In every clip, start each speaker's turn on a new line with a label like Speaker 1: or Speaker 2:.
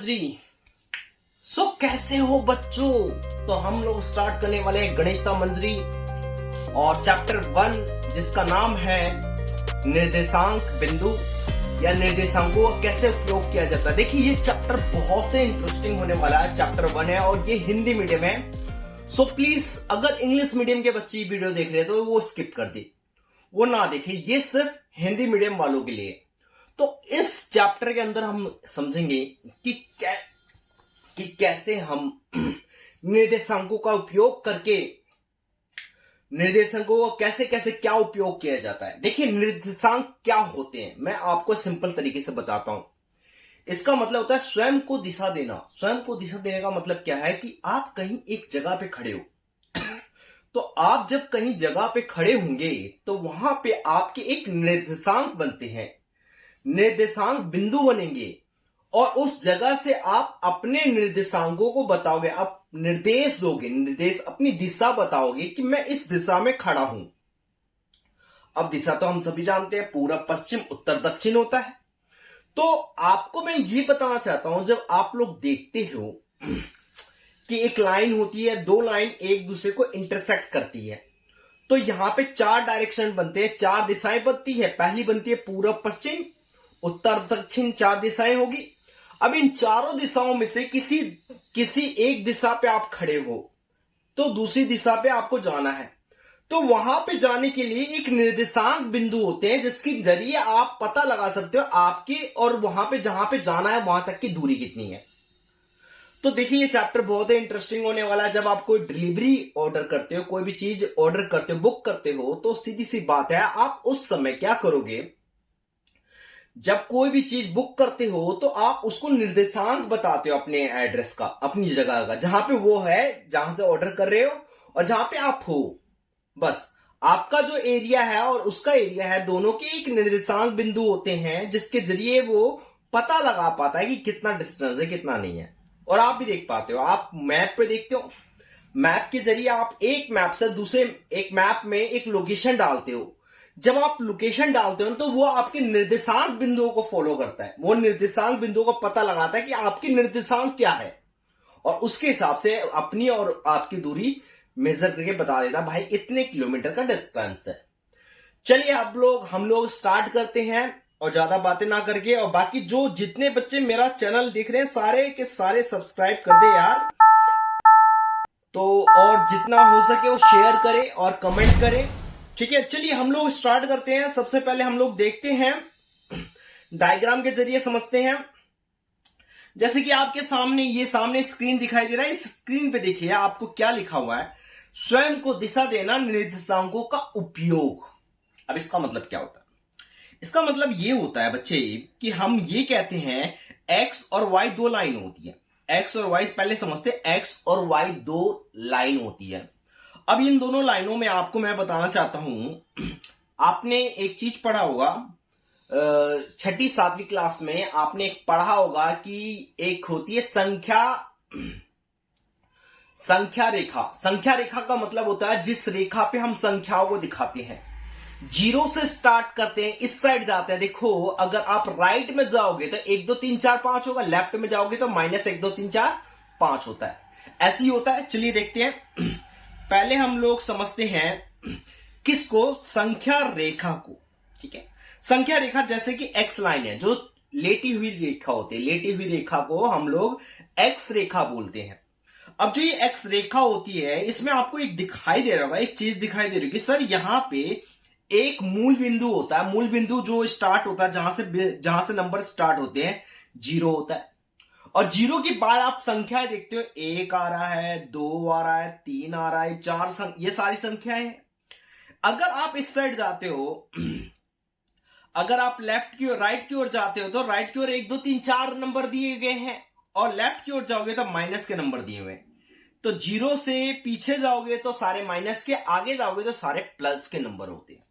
Speaker 1: मंजरी। कैसे हो बच्चों? तो हम लोग स्टार्ट करने वाले हैं गणिता मंजरी और चैप्टर 1 जिसका नाम है निर्देशांक बिंदु या निर्देशांकों का कैसे उपयोग किया जाता है। देखिए ये चैप्टर बहुत ही इंटरेस्टिंग होने वाला है। चैप्टर 1 है और ये हिंदी मीडियम है। प्लीज अगर इंग्लिश मीडियम के बच्चे वीडियो देख रहे हैं तो वो स्किप कर दे, वो ना देखे। ये सिर्फ हिंदी मीडियम वालों के लिए। तो इस चैप्टर के अंदर हम समझेंगे कि कैसे हम निर्देशांकों का उपयोग करके निर्देशांकों का कैसे कैसे क्या उपयोग किया जाता है। देखिए निर्देशांक क्या होते हैं, मैं आपको सिंपल तरीके से बताता हूं। इसका मतलब होता है स्वयं को दिशा देना। स्वयं को दिशा देने का मतलब क्या है कि आप कहीं एक जगह पे खड़े हो तो आप जब कहीं जगह पे खड़े होंगे तो वहां पे आपके एक निर्देशांक बनते हैं, निर्देशांक बिंदु बनेंगे और उस जगह से आप अपने निर्देशांकों को बताओगे, आप निर्देश दोगे, निर्देश अपनी दिशा बताओगे कि मैं इस दिशा में खड़ा हूं। अब दिशा तो हम सभी जानते हैं, पूरब पश्चिम उत्तर दक्षिण होता है। तो आपको मैं ये बताना चाहता हूं, जब आप लोग देखते हो कि एक लाइन होती है, दो लाइन एक दूसरे को इंटरसेक्ट करती है, तो यहां पे चार डायरेक्शन बनते हैं, चार दिशाएं बनती है। पहली बनती है पूरब पश्चिम उत्तर दक्षिण, चार दिशाएं होगी। अब इन चारों दिशाओं में से किसी एक दिशा पे आप खड़े हो तो दूसरी दिशा पे आपको जाना है। तो वहां पे जाने के लिए एक निर्देशांक बिंदु होते हैं जिसके जरिए आप पता लगा सकते हो आपके और वहां पे जहां पे जाना है वहां तक की दूरी कितनी है। तो देखिए ये चैप्टर बहुत ही इंटरेस्टिंग होने वाला है। जब आप कोई डिलीवरी ऑर्डर करते हो, कोई भी चीज ऑर्डर करते हो, बुक करते हो, तो सीधी सी बात है आप उस समय क्या करोगे, जब कोई भी चीज बुक करते हो तो आप उसको निर्देशांक बताते हो अपने एड्रेस का, अपनी जगह का, जहां पे वो है, जहां से ऑर्डर कर रहे हो और जहां पे आप हो। बस आपका जो एरिया है और उसका एरिया है, दोनों के एक निर्देशांक बिंदु होते हैं जिसके जरिए वो पता लगा पाता है कि कितना डिस्टेंस है कितना नहीं है। और आप भी देख पाते हो, आप मैप पे देखते हो, मैप के जरिए आप एक मैप से दूसरे एक मैप में एक लोकेशन डालते हो। जब आप लोकेशन डालते हो तो वो आपके निर्देशांक बिंदुओं को फॉलो करता है, वो निर्देशांक बिंदुओं को पता लगाता है कि आपकी निर्देशांक क्या है और उसके हिसाब से अपनी और आपकी दूरी मेजर करके बता देता भाई इतने किलोमीटर का डिस्टेंस है। चलिए हम लोग स्टार्ट करते हैं और ज्यादा बातें ना करके। और बाकी जो जितने बच्चे मेरा चैनल देख रहे हैं सारे के सारे सब्सक्राइब कर दे यार। तो और जितना हो सके वो शेयर करें और कमेंट करें, ठीक है। चलिए हम लोग स्टार्ट करते हैं। सबसे पहले हम लोग देखते हैं, डायग्राम के जरिए समझते हैं। जैसे कि आपके सामने ये सामने स्क्रीन दिखाई दे रहा है, इस स्क्रीन पे देखिए आपको क्या लिखा हुआ है, स्वयं को दिशा देना निर्देशांकों का उपयोग। अब इसका मतलब क्या होता है? इसका मतलब ये होता है बच्चे कि हम ये कहते हैं एक्स और वाई दो लाइन होती है। एक्स और वाई पहले समझते हैं, एक्स और वाई दो लाइन होती है। अब इन दोनों लाइनों में आपको मैं बताना चाहता हूं, आपने एक चीज पढ़ा होगा, छठी सातवीं क्लास में आपने एक पढ़ा होगा कि एक होती है संख्या रेखा। संख्या रेखा का मतलब होता है जिस रेखा पे हम संख्याओं को दिखाते हैं। जीरो से स्टार्ट करते हैं, इस साइड जाते हैं। देखो अगर आप राइट में जाओगे तो 1 2 3 4 5 होगा, लेफ्ट में जाओगे तो -1 2 3 4 5 होता है, ऐसे ही होता है। चलिए देखते हैं। पहले हम लोग समझते हैं किसको, संख्या रेखा को, ठीक है। संख्या रेखा जैसे कि एक्स लाइन है, जो लेटी हुई रेखा होती है, लेटी हुई रेखा को हम लोग एक्स रेखा बोलते हैं। अब जो ये एक्स रेखा होती है इसमें आपको एक दिखाई दे रहा होगा, एक चीज दिखाई दे रही है कि सर यहां पे एक मूल बिंदु होता है। मूल बिंदु जो स्टार्ट होता है, जहां से नंबर स्टार्ट होते हैं, जीरो होता है। और जीरो के बाद आप संख्याएं देखते हो, 1 आ रहा है, 2 आ रहा है, 3 आ रहा है, 4, ये सारी संख्याएं हैं। अगर आप इस साइड जाते हो, अगर आप लेफ्ट की ओर राइट की ओर जाते हो तो राइट की ओर 1 2 3 4 नंबर दिए गए हैं और लेफ्ट की ओर जाओगे तो माइनस के नंबर दिए हुए हैं। तो जीरो से पीछे जाओगे तो सारे माइनस के, आगे जाओगे तो सारे प्लस के नंबर होते हैं।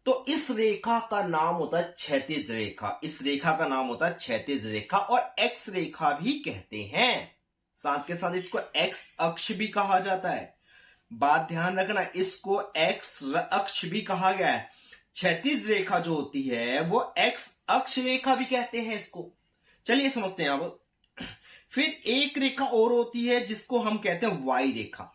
Speaker 1: तो इस रेखा का नाम होता है क्षैतिज रेखा। इस रेखा का नाम होता है क्षैतिज रेखा और एक्स रेखा भी कहते हैं। साथ के साथ इसको एक्स अक्ष भी कहा जाता है। बात ध्यान रखना, इसको एक्स अक्ष भी कहा गया है। क्षैतिज रेखा जो होती है वो एक्स अक्ष रेखा भी कहते हैं इसको। चलिए समझते हैं अब फिर एक रेखा और होती है जिसको हम कहते हैं वाई रेखा।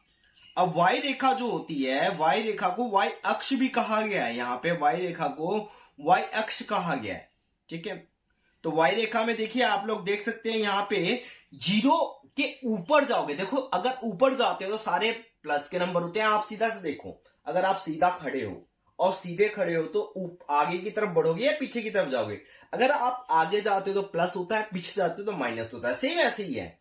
Speaker 1: अब वाई रेखा जो होती है, वाई रेखा को वाई अक्ष भी कहा गया है। यहां पे वाई रेखा को वाई अक्ष कहा गया है, ठीक है। तो वाई रेखा में देखिए, आप लोग देख सकते हैं यहां पे जीरो के ऊपर जाओगे, देखो अगर ऊपर जाते हो तो सारे प्लस के नंबर होते हैं। आप सीधा से देखो, अगर आप सीधा खड़े हो और सीधे खड़े हो तो आगे की तरफ बढ़ोगे या पीछे की तरफ जाओगे। अगर आप आगे जाते हो तो प्लस होता है, पीछे जाते हो तो माइनस होता है, सेम ऐसे ही है।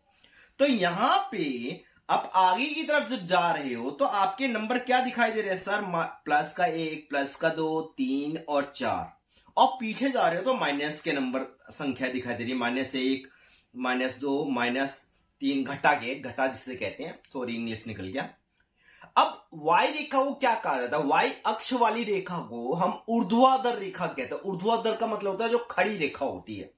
Speaker 1: तो यहां पे आप आगे की तरफ जब जा रहे हो तो आपके नंबर क्या दिखाई दे रहे हैं सर? प्लस का 1, प्लस का 2, 3 और 4। और पीछे जा रहे हो तो माइनस के नंबर संख्या दिखाई दे रही है, -1, -2, -3, घटा जिसे कहते हैं, सॉरी इंग्लिश निकल गया। अब वाई रेखा को क्या कहा जाता है? वाई अक्ष वाली रेखा को हम ऊर्ध्वाधर रेखा कहते हैं। ऊर्ध्वाधर का मतलब होता है जो खड़ी रेखा होती है।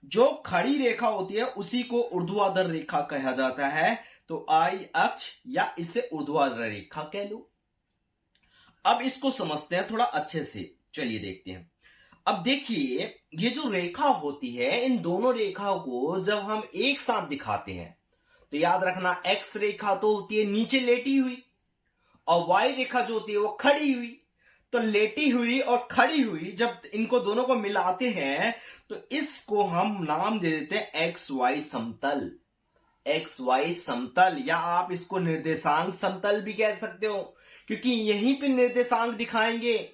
Speaker 1: जो खड़ी रेखा होती है उसी को ऊर्ध्वाधर रेखा कहा जाता है। तो आई अक्ष या इसे ऊर्ध्वाधर रेखा कह लो। अब इसको समझते हैं थोड़ा अच्छे से, चलिए देखते हैं। अब देखिए, ये जो रेखा होती है, इन दोनों रेखाओं को जब हम एक साथ दिखाते हैं तो याद रखना, एक्स रेखा तो होती है नीचे लेटी हुई और वाई रेखा जो होती है वो खड़ी हुई। तो लेटी हुई और खड़ी हुई जब इनको दोनों को मिलाते हैं तो इसको हम नाम दे देते हैं एक्स वाई समतल। एक्स वाई समतल, या आप इसको निर्देशांक समतल भी कह सकते हो, क्योंकि यहीं पे निर्देशांक दिखाएंगे।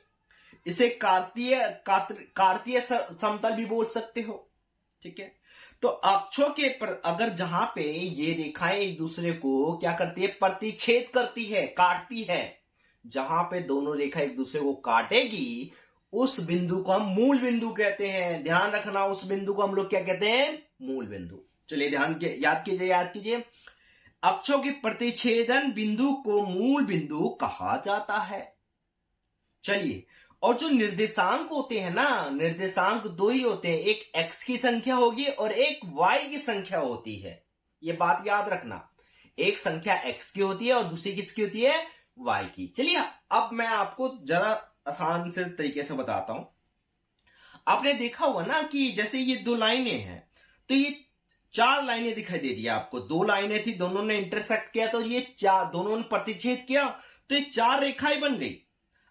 Speaker 1: इसे कार्तीय समतल भी बोल सकते हो, ठीक है। तो अक्षों के पर अगर जहां पे ये रेखाएं एक दूसरे को क्या करती है? प्रतिच्छेद करती है, काटती है। जहां पे दोनों रेखा एक दूसरे को काटेगी उस बिंदु को हम मूल बिंदु कहते हैं। ध्यान रखना, उस बिंदु को हम लोग क्या कहते हैं? मूल बिंदु। चलिए याद कीजिए। अक्षों के प्रतिच्छेदन बिंदु को मूल बिंदु कहा जाता है। चलिए, और जो निर्देशांक होते हैं ना, निर्देशांक दो ही होते हैं, एक x की संख्या होगी और एक y की संख्या होती है। ये बात याद रखना, एक संख्या x की होती है और दूसरी किसकी होती है? y की। चलिए अब मैं आपको जरा आसान से तरीके से बताता हूं। आपने देखा होगा ना कि जैसे ये दो लाइनें हैं तो ये 4 लाइनें दिखाई दे रही है आपको। 2 लाइनें थी, दोनों ने इंटरसेक्ट किया तो ये दोनों ने प्रतिच्छेद किया तो ये 4 रेखाएं बन गई।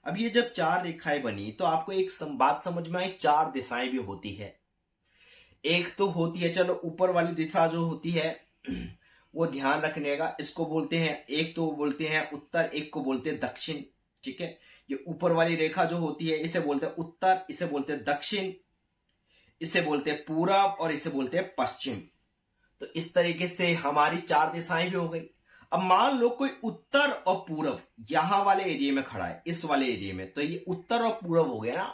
Speaker 1: अब ये जब 4 रेखाएं बनी तो आपको एक बात समझ में आई, 4 दिशाएं भी होती है। एक तो होती है, चलो ऊपर वाली दिशा जो होती है वो ध्यान रखने का, इसको बोलते हैं, एक तो बोलते हैं उत्तर, एक को बोलते हैं दक्षिण, ठीक है। ये ऊपर वाली रेखा जो होती है इसे बोलते हैं उत्तर, इसे बोलते हैं दक्षिण, इसे बोलते हैं पूरब और इसे बोलते हैं पश्चिम। तो इस तरीके से हमारी 4 दिशाएं भी हो गई। अब मान लो कोई उत्तर और पूरब यहां वाले एरिया में खड़ा है, इस वाले एरिया में, तो ये उत्तर और पूरब हो गया ना।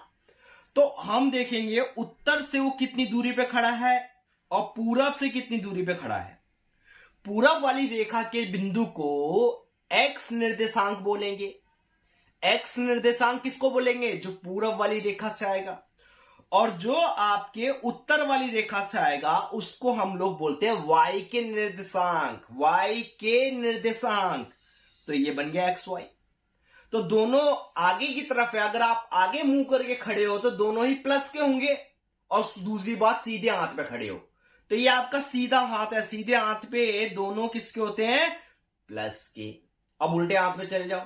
Speaker 1: तो हम देखेंगे उत्तर से वो कितनी दूरी पे खड़ा है और पूरब से कितनी दूरी पे खड़ा है। पूरब वाली रेखा के बिंदु को एक्स निर्देशांक बोलेंगे। एक्स निर्देशांक किसको बोलेंगे? जो पूरब वाली रेखा से आएगा। और जो आपके उत्तर वाली रेखा से आएगा उसको हम लोग बोलते हैं y के निर्देशांक। y के निर्देशांक, तो ये बन गया एक्स वाई। तो दोनों आगे की तरफ है, अगर आप आगे मुंह करके खड़े हो तो दोनों ही प्लस के होंगे, और दूसरी बात सीधे हाथ पे खड़े हो तो ये आपका सीधा हाथ है। सीधे हाथ पे दोनों किसके होते हैं? प्लस के। अब उल्टे हाथ पे चले जाओ।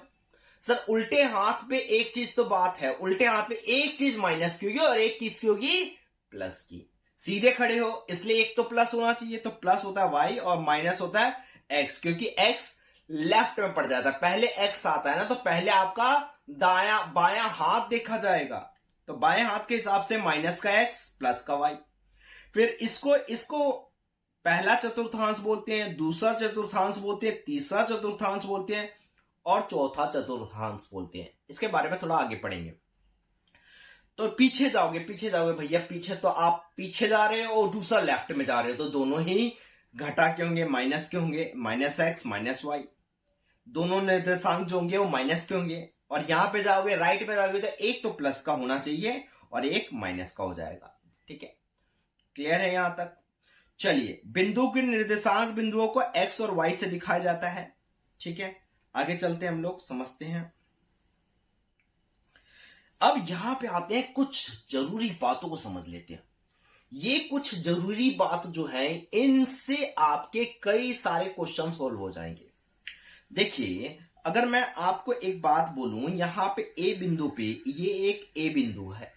Speaker 1: सर उल्टे हाथ पे एक चीज तो बात है, उल्टे हाथ पे एक चीज माइनस की होगी और एक चीज की होगी प्लस की। सीधे खड़े हो इसलिए एक तो प्लस होना चाहिए, तो प्लस होता है वाई और माइनस होता है एक्स, क्योंकि एक्स लेफ्ट में पड़ जाता है। पहले एक्स आता है ना, तो पहले आपका दाया बायां हाथ देखा जाएगा, तो बाएं हाथ के हिसाब से माइनस का एक्स प्लस का वाई। फिर इसको पहला चतुर्थांश बोलते हैं, दूसरा चतुर्थांश बोलते हैं, तीसरा चतुर्थांश बोलते हैं और चौथा चतुर्थांश बोलते हैं। इसके बारे में थोड़ा आगे पढ़ेंगे। तो पीछे जाओगे भैया, पीछे तो आप पीछे जा रहे हो और दूसरा लेफ्ट में जा रहे हो, तो दोनों ही घटा के होंगे, माइनस के होंगे, माइनस एक्स माइनस वाई। दोनों निर्देशांक जो होंगे वो माइनस के होंगे। और यहां पे जाओगे, राइट पे जाओगे तो एक तो प्लस का होना चाहिए और एक माइनस का हो जाएगा, ठीक है। क्लियर है यहां तक? चलिए, बिंदु के निर्देशांक बिंदुओं को एक्स और वाई से दिखाया जाता है, ठीक है। आगे चलते हैं, हम लोग समझते हैं। अब यहां पे आते हैं, कुछ जरूरी बातों को समझ लेते हैं। ये कुछ जरूरी बात जो है, इनसे आपके कई सारे क्वेश्चन सॉल्व हो जाएंगे। देखिए, अगर मैं आपको एक बात बोलूं, यहां पे ए बिंदु पे ये एक ए बिंदु है,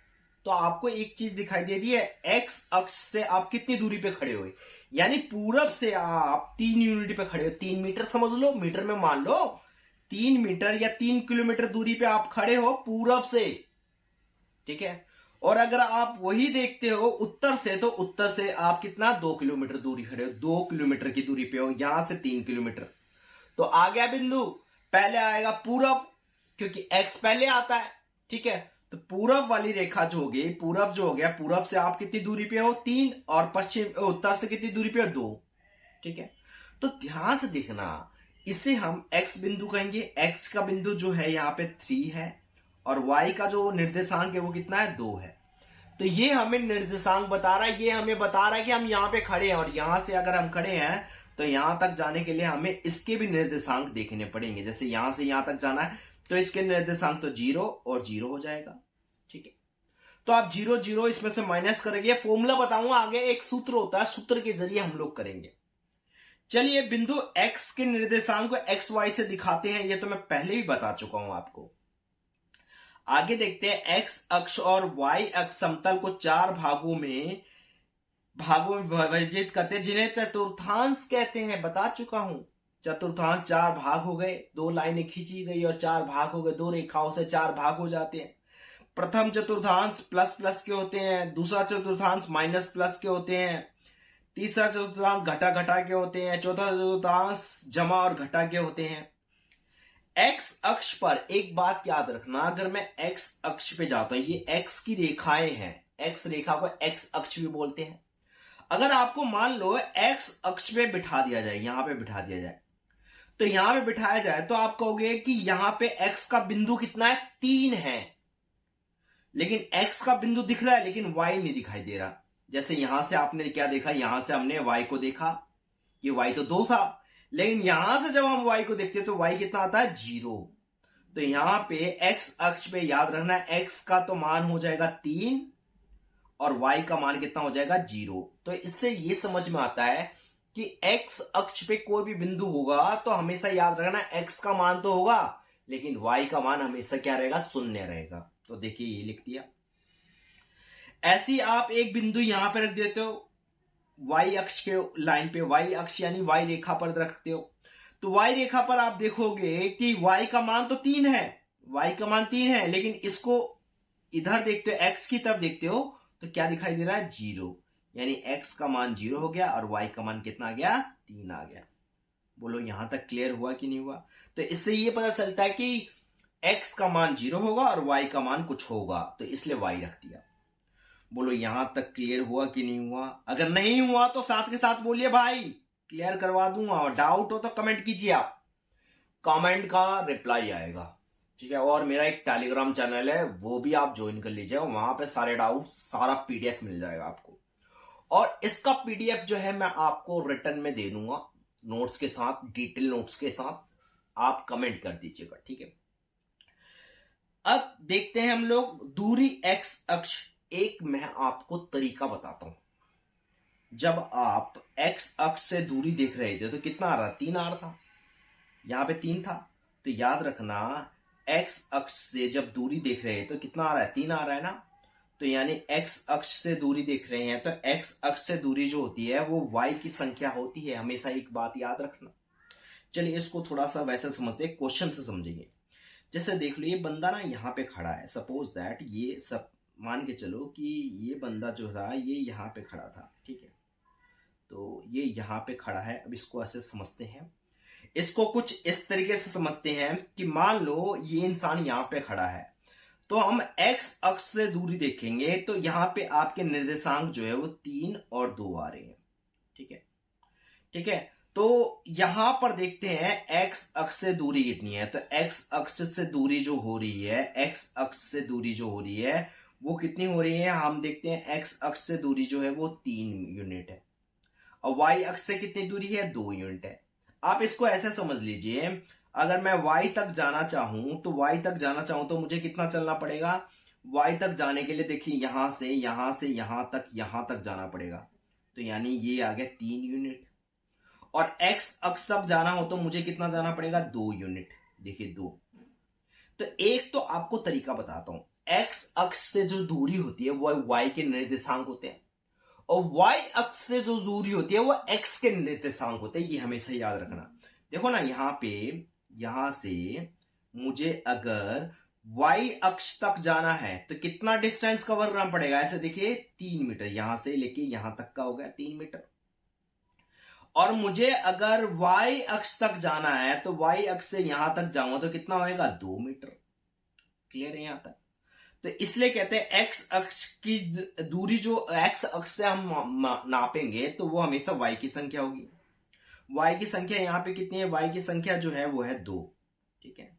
Speaker 1: तो आपको एक चीज दिखाई दे रही है, एक्स अक्ष से आप कितनी दूरी पे खड़े हुए, यानी पूरब से आप 3 यूनिट पे खड़े हो। 3 मीटर समझ लो, मीटर में मान लो 3 मीटर या 3 किलोमीटर दूरी पे आप खड़े हो पूरब से, ठीक है। और अगर आप वही देखते हो उत्तर से, तो उत्तर से आप कितना 2 किलोमीटर दूरी खड़े हो, 2 किलोमीटर की दूरी पे हो, यहां से 3 किलोमीटर। तो आ गया बिंदु, पहले आएगा पूरब, क्योंकि एक्स पहले आता है, ठीक है। तो पूरब वाली रेखा जो होगी, पूरब जो हो गया, पूरब से आप कितनी दूरी पे हो 3, और पश्चिम उत्तर से कितनी दूरी पे हो 2, ठीक है। तो ध्यान से देखना, इसे हम एक्स बिंदु कहेंगे। एक्स का बिंदु जो है यहाँ पे 3 है, और वाई का जो निर्देशांक है वो कितना है 2 है। तो ये हमें निर्देशांक बता रहा है, ये हमें बता रहा है कि हम यहाँ पे खड़े हैं, और यहां से अगर हम खड़े हैं तो यहां तक जाने के लिए हमें इसके भी निर्देशांक देखने पड़ेंगे। जैसे यहां से यहां तक जाना है तो इसके निर्देशांक तो 0 और 0 हो जाएगा, ठीक है। तो आप 0 0 इसमें से माइनस करेंगे, फॉर्मूला बताऊंगा आगे, एक सूत्र होता है, सूत्र के जरिए हम लोग करेंगे। चलिए, बिंदु एक्स के निर्देशांक को एक्स वाई से दिखाते हैं, ये तो मैं पहले भी बता चुका हूं आपको। आगे देखते हैं, एक्स अक्ष और वाई अक्ष समतल को 4 भागों में विभाजित करते हैं, जिन्हें चतुर्थांश कहते हैं। बता चुका हूं, चतुर्थांश 4 भाग हो गए, 2 लाइनें खींची गई और 4 भाग हो गए, 2 रेखाओं से 4 भाग हो जाते हैं। प्रथम चतुर्थांश प्लस प्लस के होते हैं, दूसरा चतुर्थांश माइनस प्लस के होते हैं, तीसरा चतुर्थांश घटा घटा के होते हैं, चौथा चतुर्थांश जमा और घटा के होते हैं। एक्स अक्ष पर एक बात याद रखना, अगर मैं एक्स अक्ष पे जाता हूं, ये एक्स की रेखाएं हैं, एक्स रेखा को एक्स अक्ष भी बोलते हैं। अगर आपको मान लो एक्स अक्ष पे बिठा दिया जाए, यहां पे बिठा दिया जाए, तो यहां पे बिठाया जाए तो आप कहोगे कि यहां पे एक्स का बिंदु कितना है 3 है, लेकिन एक्स का बिंदु दिख रहा है लेकिन वाई नहीं दिखाई दे रहा। जैसे यहां से आपने क्या देखा, यहां से हमने वाई को देखा, ये वाई तो 2 था, लेकिन यहां से जब हम वाई को देखते हैं तो वाई कितना आता है 0। तो यहां पे एक्स अक्ष पे याद रखना, एक्स का तो मान हो जाएगा 3 और y का मान कितना हो जाएगा 0। तो इससे ये समझ में आता है कि x अक्ष पे कोई भी बिंदु होगा तो हमेशा याद रखना x का मान तो होगा, लेकिन y का मान हमेशा क्या रहेगा, 0 रहेगा। तो देखिए, ये लिख दिया। ऐसी आप एक बिंदु यहां पर रख देते हो, y अक्ष के लाइन पे, y अक्ष यानी y रेखा पर रखते हो, तो y रेखा पर आप देखोगे कि y का मान तो 3 है, y का मान 3 है, लेकिन इसको इधर देखते हो, x की तरफ देखते हो, तो क्या दिखाई दे रहा है 0, यानी x का मान 0 हो गया और y का मान कितना आ गया 3 आ गया। बोलो यहां तक क्लियर हुआ कि नहीं हुआ? तो इससे ये पता चलता है कि x का मान 0 होगा और y का मान कुछ होगा, तो इसलिए y रख दिया। बोलो यहां तक क्लियर हुआ कि नहीं हुआ? अगर नहीं हुआ तो साथ के साथ बोलिए भाई, क्लियर करवा दूंगा, और डाउट हो तो कमेंट कीजिए, आप कमेंट का रिप्लाई आएगा, ठीक है। और मेरा एक टेलीग्राम चैनल है, वो भी आप ज्वाइन कर लीजिए, वहां पे सारे डाउट, सारा पीडीएफ मिल जाएगा आपको। और इसका पीडीएफ जो है मैं आपको रिटर्न में दे दूंगा, नोट्स के साथ, डिटेल नोट्स के साथ, आप कमेंट कर दीजिएगा, ठीक है। अब देखते हैं हम लोग दूरी एक्स अक्ष। एक मैं आपको तरीका बताता हूं। जब आप एक्स अक्ष से दूरी देख रहे थे तो कितना आ रहा, 3 आ रहा था, यहां पे 3 था। तो याद रखना, एक्स अक्ष से जब दूरी देख रहे हैं तो कितना आ रहा है, 3 आ रहा है ना। तो यानी एक्स अक्ष से दूरी देख रहे हैं तो एक्स अक्ष से दूरी जो होती है वो वाई की संख्या होती है, हमेशा एक बात याद रखना। चलिए इसको थोड़ा सा वैसे समझते हैं, क्वेश्चन से समझेंगे। जैसे देख लो, ये बंदा ना यहाँ पे खड़ा है, सपोज दैट, ये सब मान के चलो कि ये बंदा जो था ये यहाँ पे खड़ा था, ठीक है। तो ये यहाँ पे खड़ा है। अब इसको ऐसे समझते हैं, इसको कुछ इस तरीके से समझते हैं कि मान लो ये इंसान यहां पे खड़ा है, तो हम एक्स अक्ष से दूरी देखेंगे तो यहां पे आपके निर्देशांक जो है वो 3 और 2 आ रहे हैं, ठीक है, ठीक है। तो यहां पर देखते हैं एक्स अक्ष से दूरी कितनी है, तो एक्स अक्ष से दूरी जो हो रही है, एक्स अक्ष से दूरी जो हो रही है वो कितनी हो रही है, हम देखते हैं एक्स अक्ष से दूरी जो है वो 3 यूनिट है, और वाई अक्ष से कितनी दूरी है, 2 यूनिट है। आप इसको ऐसे समझ लीजिए, अगर मैं y तक जाना चाहूं तो y तक जाना चाहूं तो मुझे कितना चलना पड़ेगा, y तक जाने के लिए देखिए यहां से यहां तक जाना पड़ेगा, तो यानी ये आ गया 3 यूनिट। और x अक्ष तक जाना हो तो मुझे कितना जाना पड़ेगा, 2 यूनिट। देखिए 2। तो एक तो आपको तरीका बताता हूं, x अक्ष से जो दूरी होती है वो y के निर्देशांक होते हैं, और y अक्ष से जो दूरी होती है वो x के निर्देशांक होते हैं। ये हमेशा याद रखना। देखो ना यहां से मुझे अगर y अक्ष तक जाना है तो कितना डिस्टेंस कवर करना पड़ेगा, ऐसे देखिए 3 मीटर, यहां से लेके यहां तक का हो गया 3 मीटर। और मुझे अगर y अक्ष तक जाना है तो y अक्ष से यहां तक जाऊंगा तो कितना होएगा, 2 मीटर। क्लियर है यहां तक? तो इसलिए कहते हैं x अक्ष की दूरी जो x अक्ष से हम नापेंगे तो वो हमेशा y की संख्या होगी। y की संख्या यहाँ पे कितनी है, y की संख्या जो है वो है 2। ठीक है,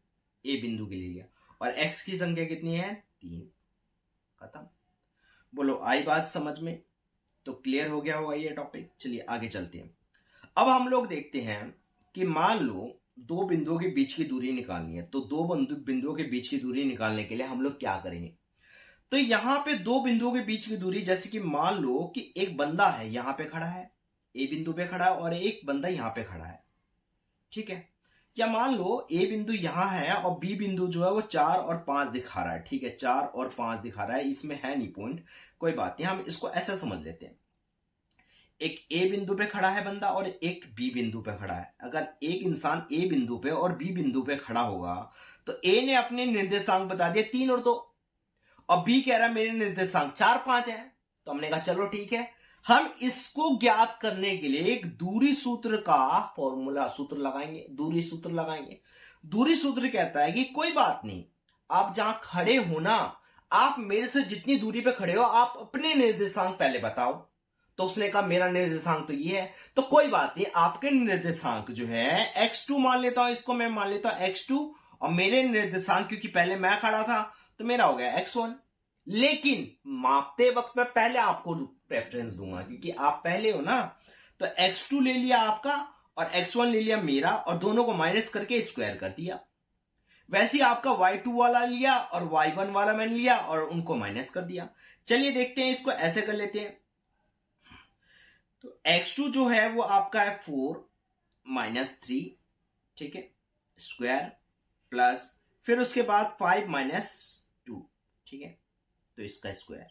Speaker 1: a बिंदु के लिए लिया। और x की संख्या कितनी है, 3। खत्म। बोलो आई बात समझ में? तो क्लियर हो गया होगा ये टॉपिक। चलिए आगे चलते हैं। अब हम लोग देखते हैं कि मान लो दो बिंदुओं के बीच की दूरी निकालनी है, तो दो बिंदुओं के बीच की दूरी निकालने के लिए हम लोग क्या करेंगे। तो यहां पे दो बिंदुओं के बीच की दूरी, जैसे कि मान लो कि एक बंदा है यहां पे खड़ा है, ए बिंदु पे खड़ा है, और एक बंदा यहां पे खड़ा है। ठीक है, या मान लो ए बिंदु यहां है और बी बिंदु जो है वो 4 और 5 दिखा रहा है। ठीक है, 4 और 5 दिखा रहा है, इसमें है नहीं पॉइंट, कोई बात नहीं, हम इसको ऐसा समझ लेते हैं। एक ए बिंदु पे खड़ा है बंदा और एक बी बिंदु पे खड़ा है। अगर एक इंसान ए बिंदु पे और बी बिंदु पे खड़ा होगा तो ए ने अपने निर्देशांक बता दिए 3 और 2, और बी कह रहा है मेरे निर्देशांक 4 5 है। तो हमने कहा चलो ठीक है, हम इसको ज्ञात करने के लिए एक दूरी सूत्र का फॉर्मूला सूत्र लगाएंगे, दूरी सूत्र लगाएंगे। दूरी सूत्र कहता है कि कोई बात नहीं, आप जहां खड़े हो ना, आप मेरे से जितनी दूरी पे खड़े हो आप अपने निर्देशांक पहले बताओ। तो उसने कहा मेरा निर्देशांक तो ये है, तो कोई बात नहीं, आपके निर्देशांक जो है x2 मान लेता हूं, इसको मैं मान लेता हूं x2, और मेरे निर्देशांक क्योंकि पहले मैं खड़ा था तो मेरा हो गया x1। लेकिन मापते वक्त मैं पहले आपको प्रेफरेंस दूंगा क्योंकि आप पहले हो ना, तो x2 ले लिया आपका और x1 ले लिया मेरा, और दोनों को माइनस करके स्क्वायर कर दिया। वैसे ही आपका y2 वाला लिया और y1 वाला मैंने लिया और उनको माइनस कर दिया। चलिए देखते हैं, इसको ऐसे कर लेते हैं। तो x2 जो है वो आपका है 4 - 3, ठीक है, स्क्वायर प्लस फिर उसके बाद 5 - 2, ठीक है, तो इसका स्क्वायर।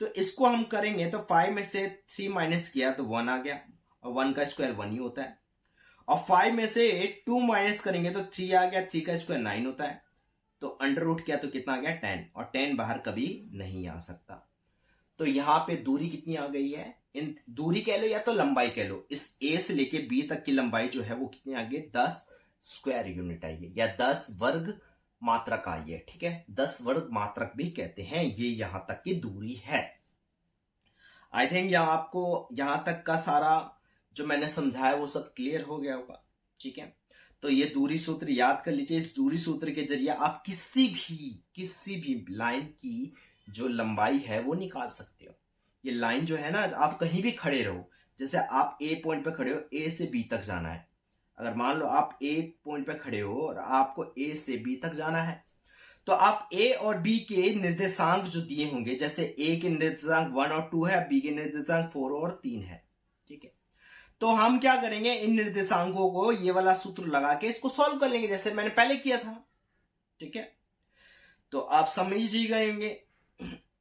Speaker 1: तो इसको हम करेंगे तो 5 में से 3 माइनस किया तो 1 आ गया, और 1 का स्क्वायर 1 ही होता है। और 5 में से 2 माइनस करेंगे तो 3 आ गया, 3 का स्क्वायर 9 होता है। तो अंडर रूट किया तो कितना आ गया, 10, और 10 बाहर कभी नहीं आ सकता। तो यहां पे दूरी कितनी आ गई है, इन दूरी कह लो या तो लंबाई कह लो, इस ए से लेके बी तक की लंबाई जो है वो कितनी आ गई, 10 स्क्वायर यूनिट आई है, या 10 वर्ग मात्रक आई है। ठीक है, 10 वर्ग मात्रक भी कहते हैं, ये यहां तक की दूरी है। आई थिंक यहां आपको यहां तक का सारा जो मैंने समझाया वो सब क्लियर हो गया होगा। ठीक है, तो ये दूरी सूत्र याद कर लीजिए। इस दूरी सूत्र के जरिए आप किसी भी लाइन की जो लंबाई है वो निकाल सकते हो। ये लाइन जो है ना, आप कहीं भी खड़े रहो, जैसे आप ए पॉइंट पे खड़े हो, ए से बी तक जाना है। अगर मान लो आप ए पॉइंट पे खड़े हो और आपको ए से बी तक जाना है, तो आप ए और बी के निर्देशांक जो दिए होंगे, जैसे ए के निर्देशांक 1 और 2 है, बी के निर्देशांक 4 और 3 है। ठीक है, तो हम क्या करेंगे, इन निर्देशांकों को ये वाला सूत्र लगा के इसको सॉल्व कर लेंगे, जैसे मैंने पहले किया था। ठीक है, तो आप समझ ही गए होंगे।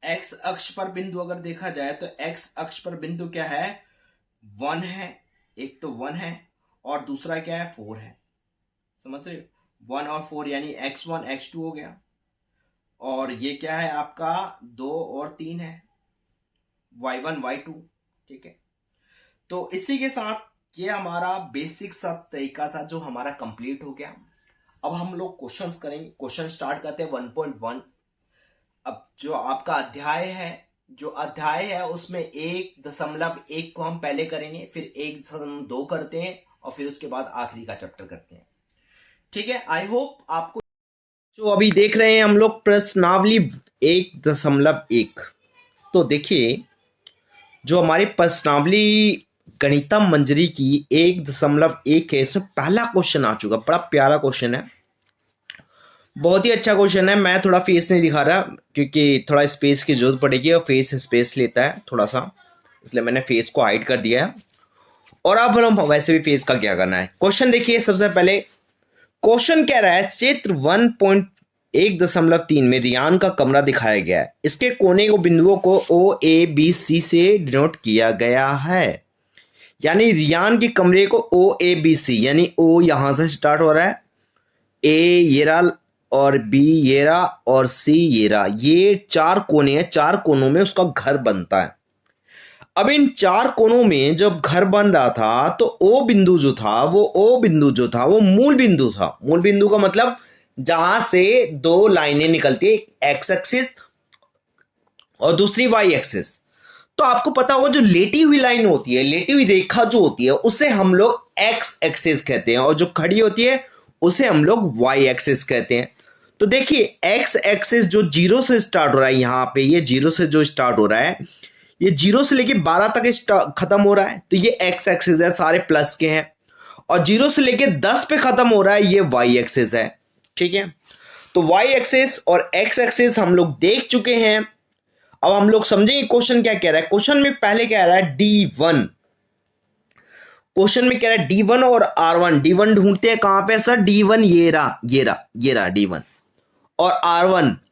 Speaker 1: एक्स अक्ष पर बिंदु अगर देखा जाए तो एक्स अक्ष पर बिंदु क्या है, 1 है, एक तो 1 है और दूसरा क्या है, 4 है। समझ रहे हो, 1 और 4 यानी x1 x2 हो गया, और ये क्या है आपका 2 और 3 है, y1 y2। ठीक है, तो इसी के साथ ये हमारा बेसिक सा तरीका था जो हमारा कंप्लीट हो गया। अब हम लोग क्वेश्चंस करेंगे। क्वेश्चन स्टार्ट करते हैं 1.1। अब जो आपका अध्याय है उसमें 1.1 को हम पहले करेंगे, फिर 1.2 करते हैं, और फिर उसके बाद आखिरी का चैप्टर करते हैं। ठीक है, आई होप आपको जो अभी देख रहे हैं हम लोग प्रश्नावली 1.1। तो देखिए, जो हमारी प्रश्नावली गणितम मंजरी की 1.1 है, इसमें पहला क्वेश्चन आ चुका, बड़ा प्यारा क्वेश्चन है। बहुत ही अच्छा क्वेश्चन है। मैं थोड़ा फेस नहीं दिखा रहा क्योंकि थोड़ा स्पेस की जरूरत पड़ेगी और फेस स्पेस लेता है थोड़ा सा, इसलिए मैंने फेस को हाइड कर दिया है। और अब हम वैसे भी फेस का क्या करना है। क्वेश्चन देखिए, सबसे पहले क्वेश्चन कह रहा है चित्र 1.1.3 में रियान का कमरा दिखाया गया है। इसके कोने को बिंदुओं को ओ ए बी सी से डिनोट किया गया है। यानी रियान के कमरे को ओ ए बी सी, यानी ओ यहां से स्टार्ट हो रहा है, ए ये रहा, और बी ये रहा, और सी ये रहा। ये 4 कोने हैं, 4 कोनों में उसका घर बनता है। अब इन 4 कोनों में जब घर बन रहा था तो ओ बिंदु जो था वो मूल बिंदु था। मूल बिंदु का मतलब जहां से 2 लाइनें निकलती है, एक एक्स एक्सिस और दूसरी वाई एक्सिस। तो आपको पता होगा जो लेटी हुई लाइन होती है, लेटी हुई रेखा जो होती है, उसे हम लोग एक्स एक्सिस कहते हैं, और जो खड़ी होती है उसे हम लोग वाई एक्सिस कहते हैं। तो देखिए एक्स एक्सिस जो 0 से स्टार्ट हो रहा है, यहां पे ये 0 से जो स्टार्ट हो रहा है, ये 0 से लेके 12 तक खत्म हो रहा है, तो ये एक्स एक्सिस है, सारे प्लस के हैं। और 0 से लेके 10 पे खत्म हो रहा है, ये वाई एक्सिस है। ठीक है, तो वाई एक्सिस और एक्स एक्सिस हम लोग देख चुके हैं। अब हम लोग समझेंगे क्वेश्चन क्या कह रहा है। क्वेश्चन में पहले कह रहा है D1, क्वेश्चन में कह रहा है D1 और R1। D1 ढूंढते हैं कहां पे सर? D1 ये रहा D1, और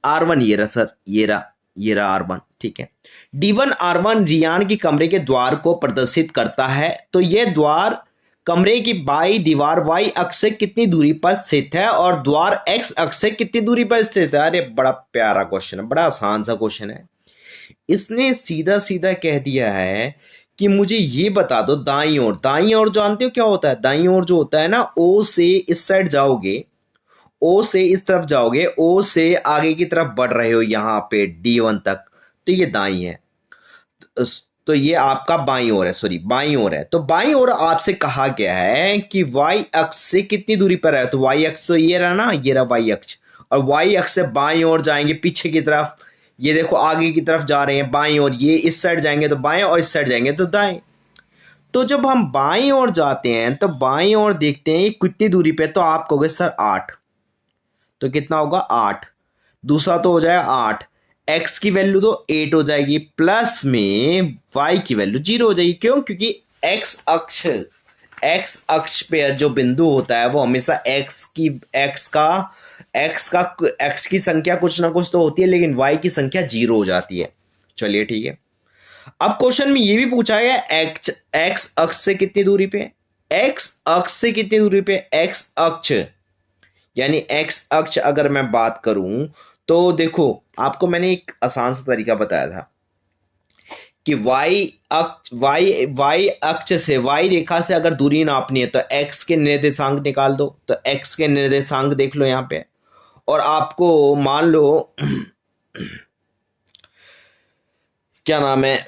Speaker 1: R1 ये रहा सर, ये रहा R1। ठीक है, D1 R1 रियान की कमरे के द्वार को प्रदर्शित करता है। तो यह द्वार कमरे की बाई दीवार वाई अक्ष से कितनी दूरी पर स्थित है, और द्वार एक्स अक्ष से कितनी दूरी पर स्थित है? अरे बड़ा प्यारा क्वेश्चन है, बड़ा आसान सा क्वेश्चन है। इसने सीधा सीधा कह दिया है कि मुझे ये बता दो दाईं ओर। दाईं ओर जानते हो क्या होता है? दाईं ओर जो होता है ना, ओ से इस साइड जाओगे, ओ से इस तरफ जाओगे, ओ से आगे की तरफ बढ़ रहे हो यहां पे D1 तक, तो ये दाईं है। तो ये आपका बाईं ओर है, सॉरी बाईं ओर है। तो बाईं ओर आपसे कहा गया है कि वाई अक्ष से कितनी दूरी पर है। तो वाई अक्ष तो ये रहा ना, ये रहा वाई अक्ष, और वाई अक्ष से बाईं ओर जाएंगे पीछे की तरफ, ये देखो आगे की तरफ जा रहे हैं बाईं ओर, ये इस साइड जाएंगे तो बाएं, और इस साइड जाएंगे तो दाएं। तो जब हम बाईं ओर जाते हैं तो बाईं ओर देखते हैं ये कितनी दूरी पे, तो आप कहोगे सर 8, तो कितना होगा 8, दूसरा तो हो जाएगा 8, एक्स की वैल्यू तो 8 हो जाएगी, प्लस में वाई की वैल्यू 0 हो जाएगी। क्यों? क्योंकि एक्स अक्ष पे जो बिंदु होता है वो हमेशा एक्स की संख्या कुछ ना कुछ तो होती है, लेकिन वाई की संख्या 0 हो जाती है। चलिए ठीक है, अब क्वेश्चन में ये भी पूछा गया एक्स अक्ष से कितनी दूरी पे, एक्स अक्ष से कितनी दूरी पे, एक्स अक्ष यानी एक्स अक्ष अगर मैं बात करूं तो देखो आपको मैंने एक आसान सा तरीका बताया था कि वाई अक्ष से, वाई रेखा से अगर दूरी नापनी है तो एक्स के निर्देशांक निकाल दो। तो एक्स के निर्देशांक देख लो यहां पे, और आपको मान लो क्या नाम है,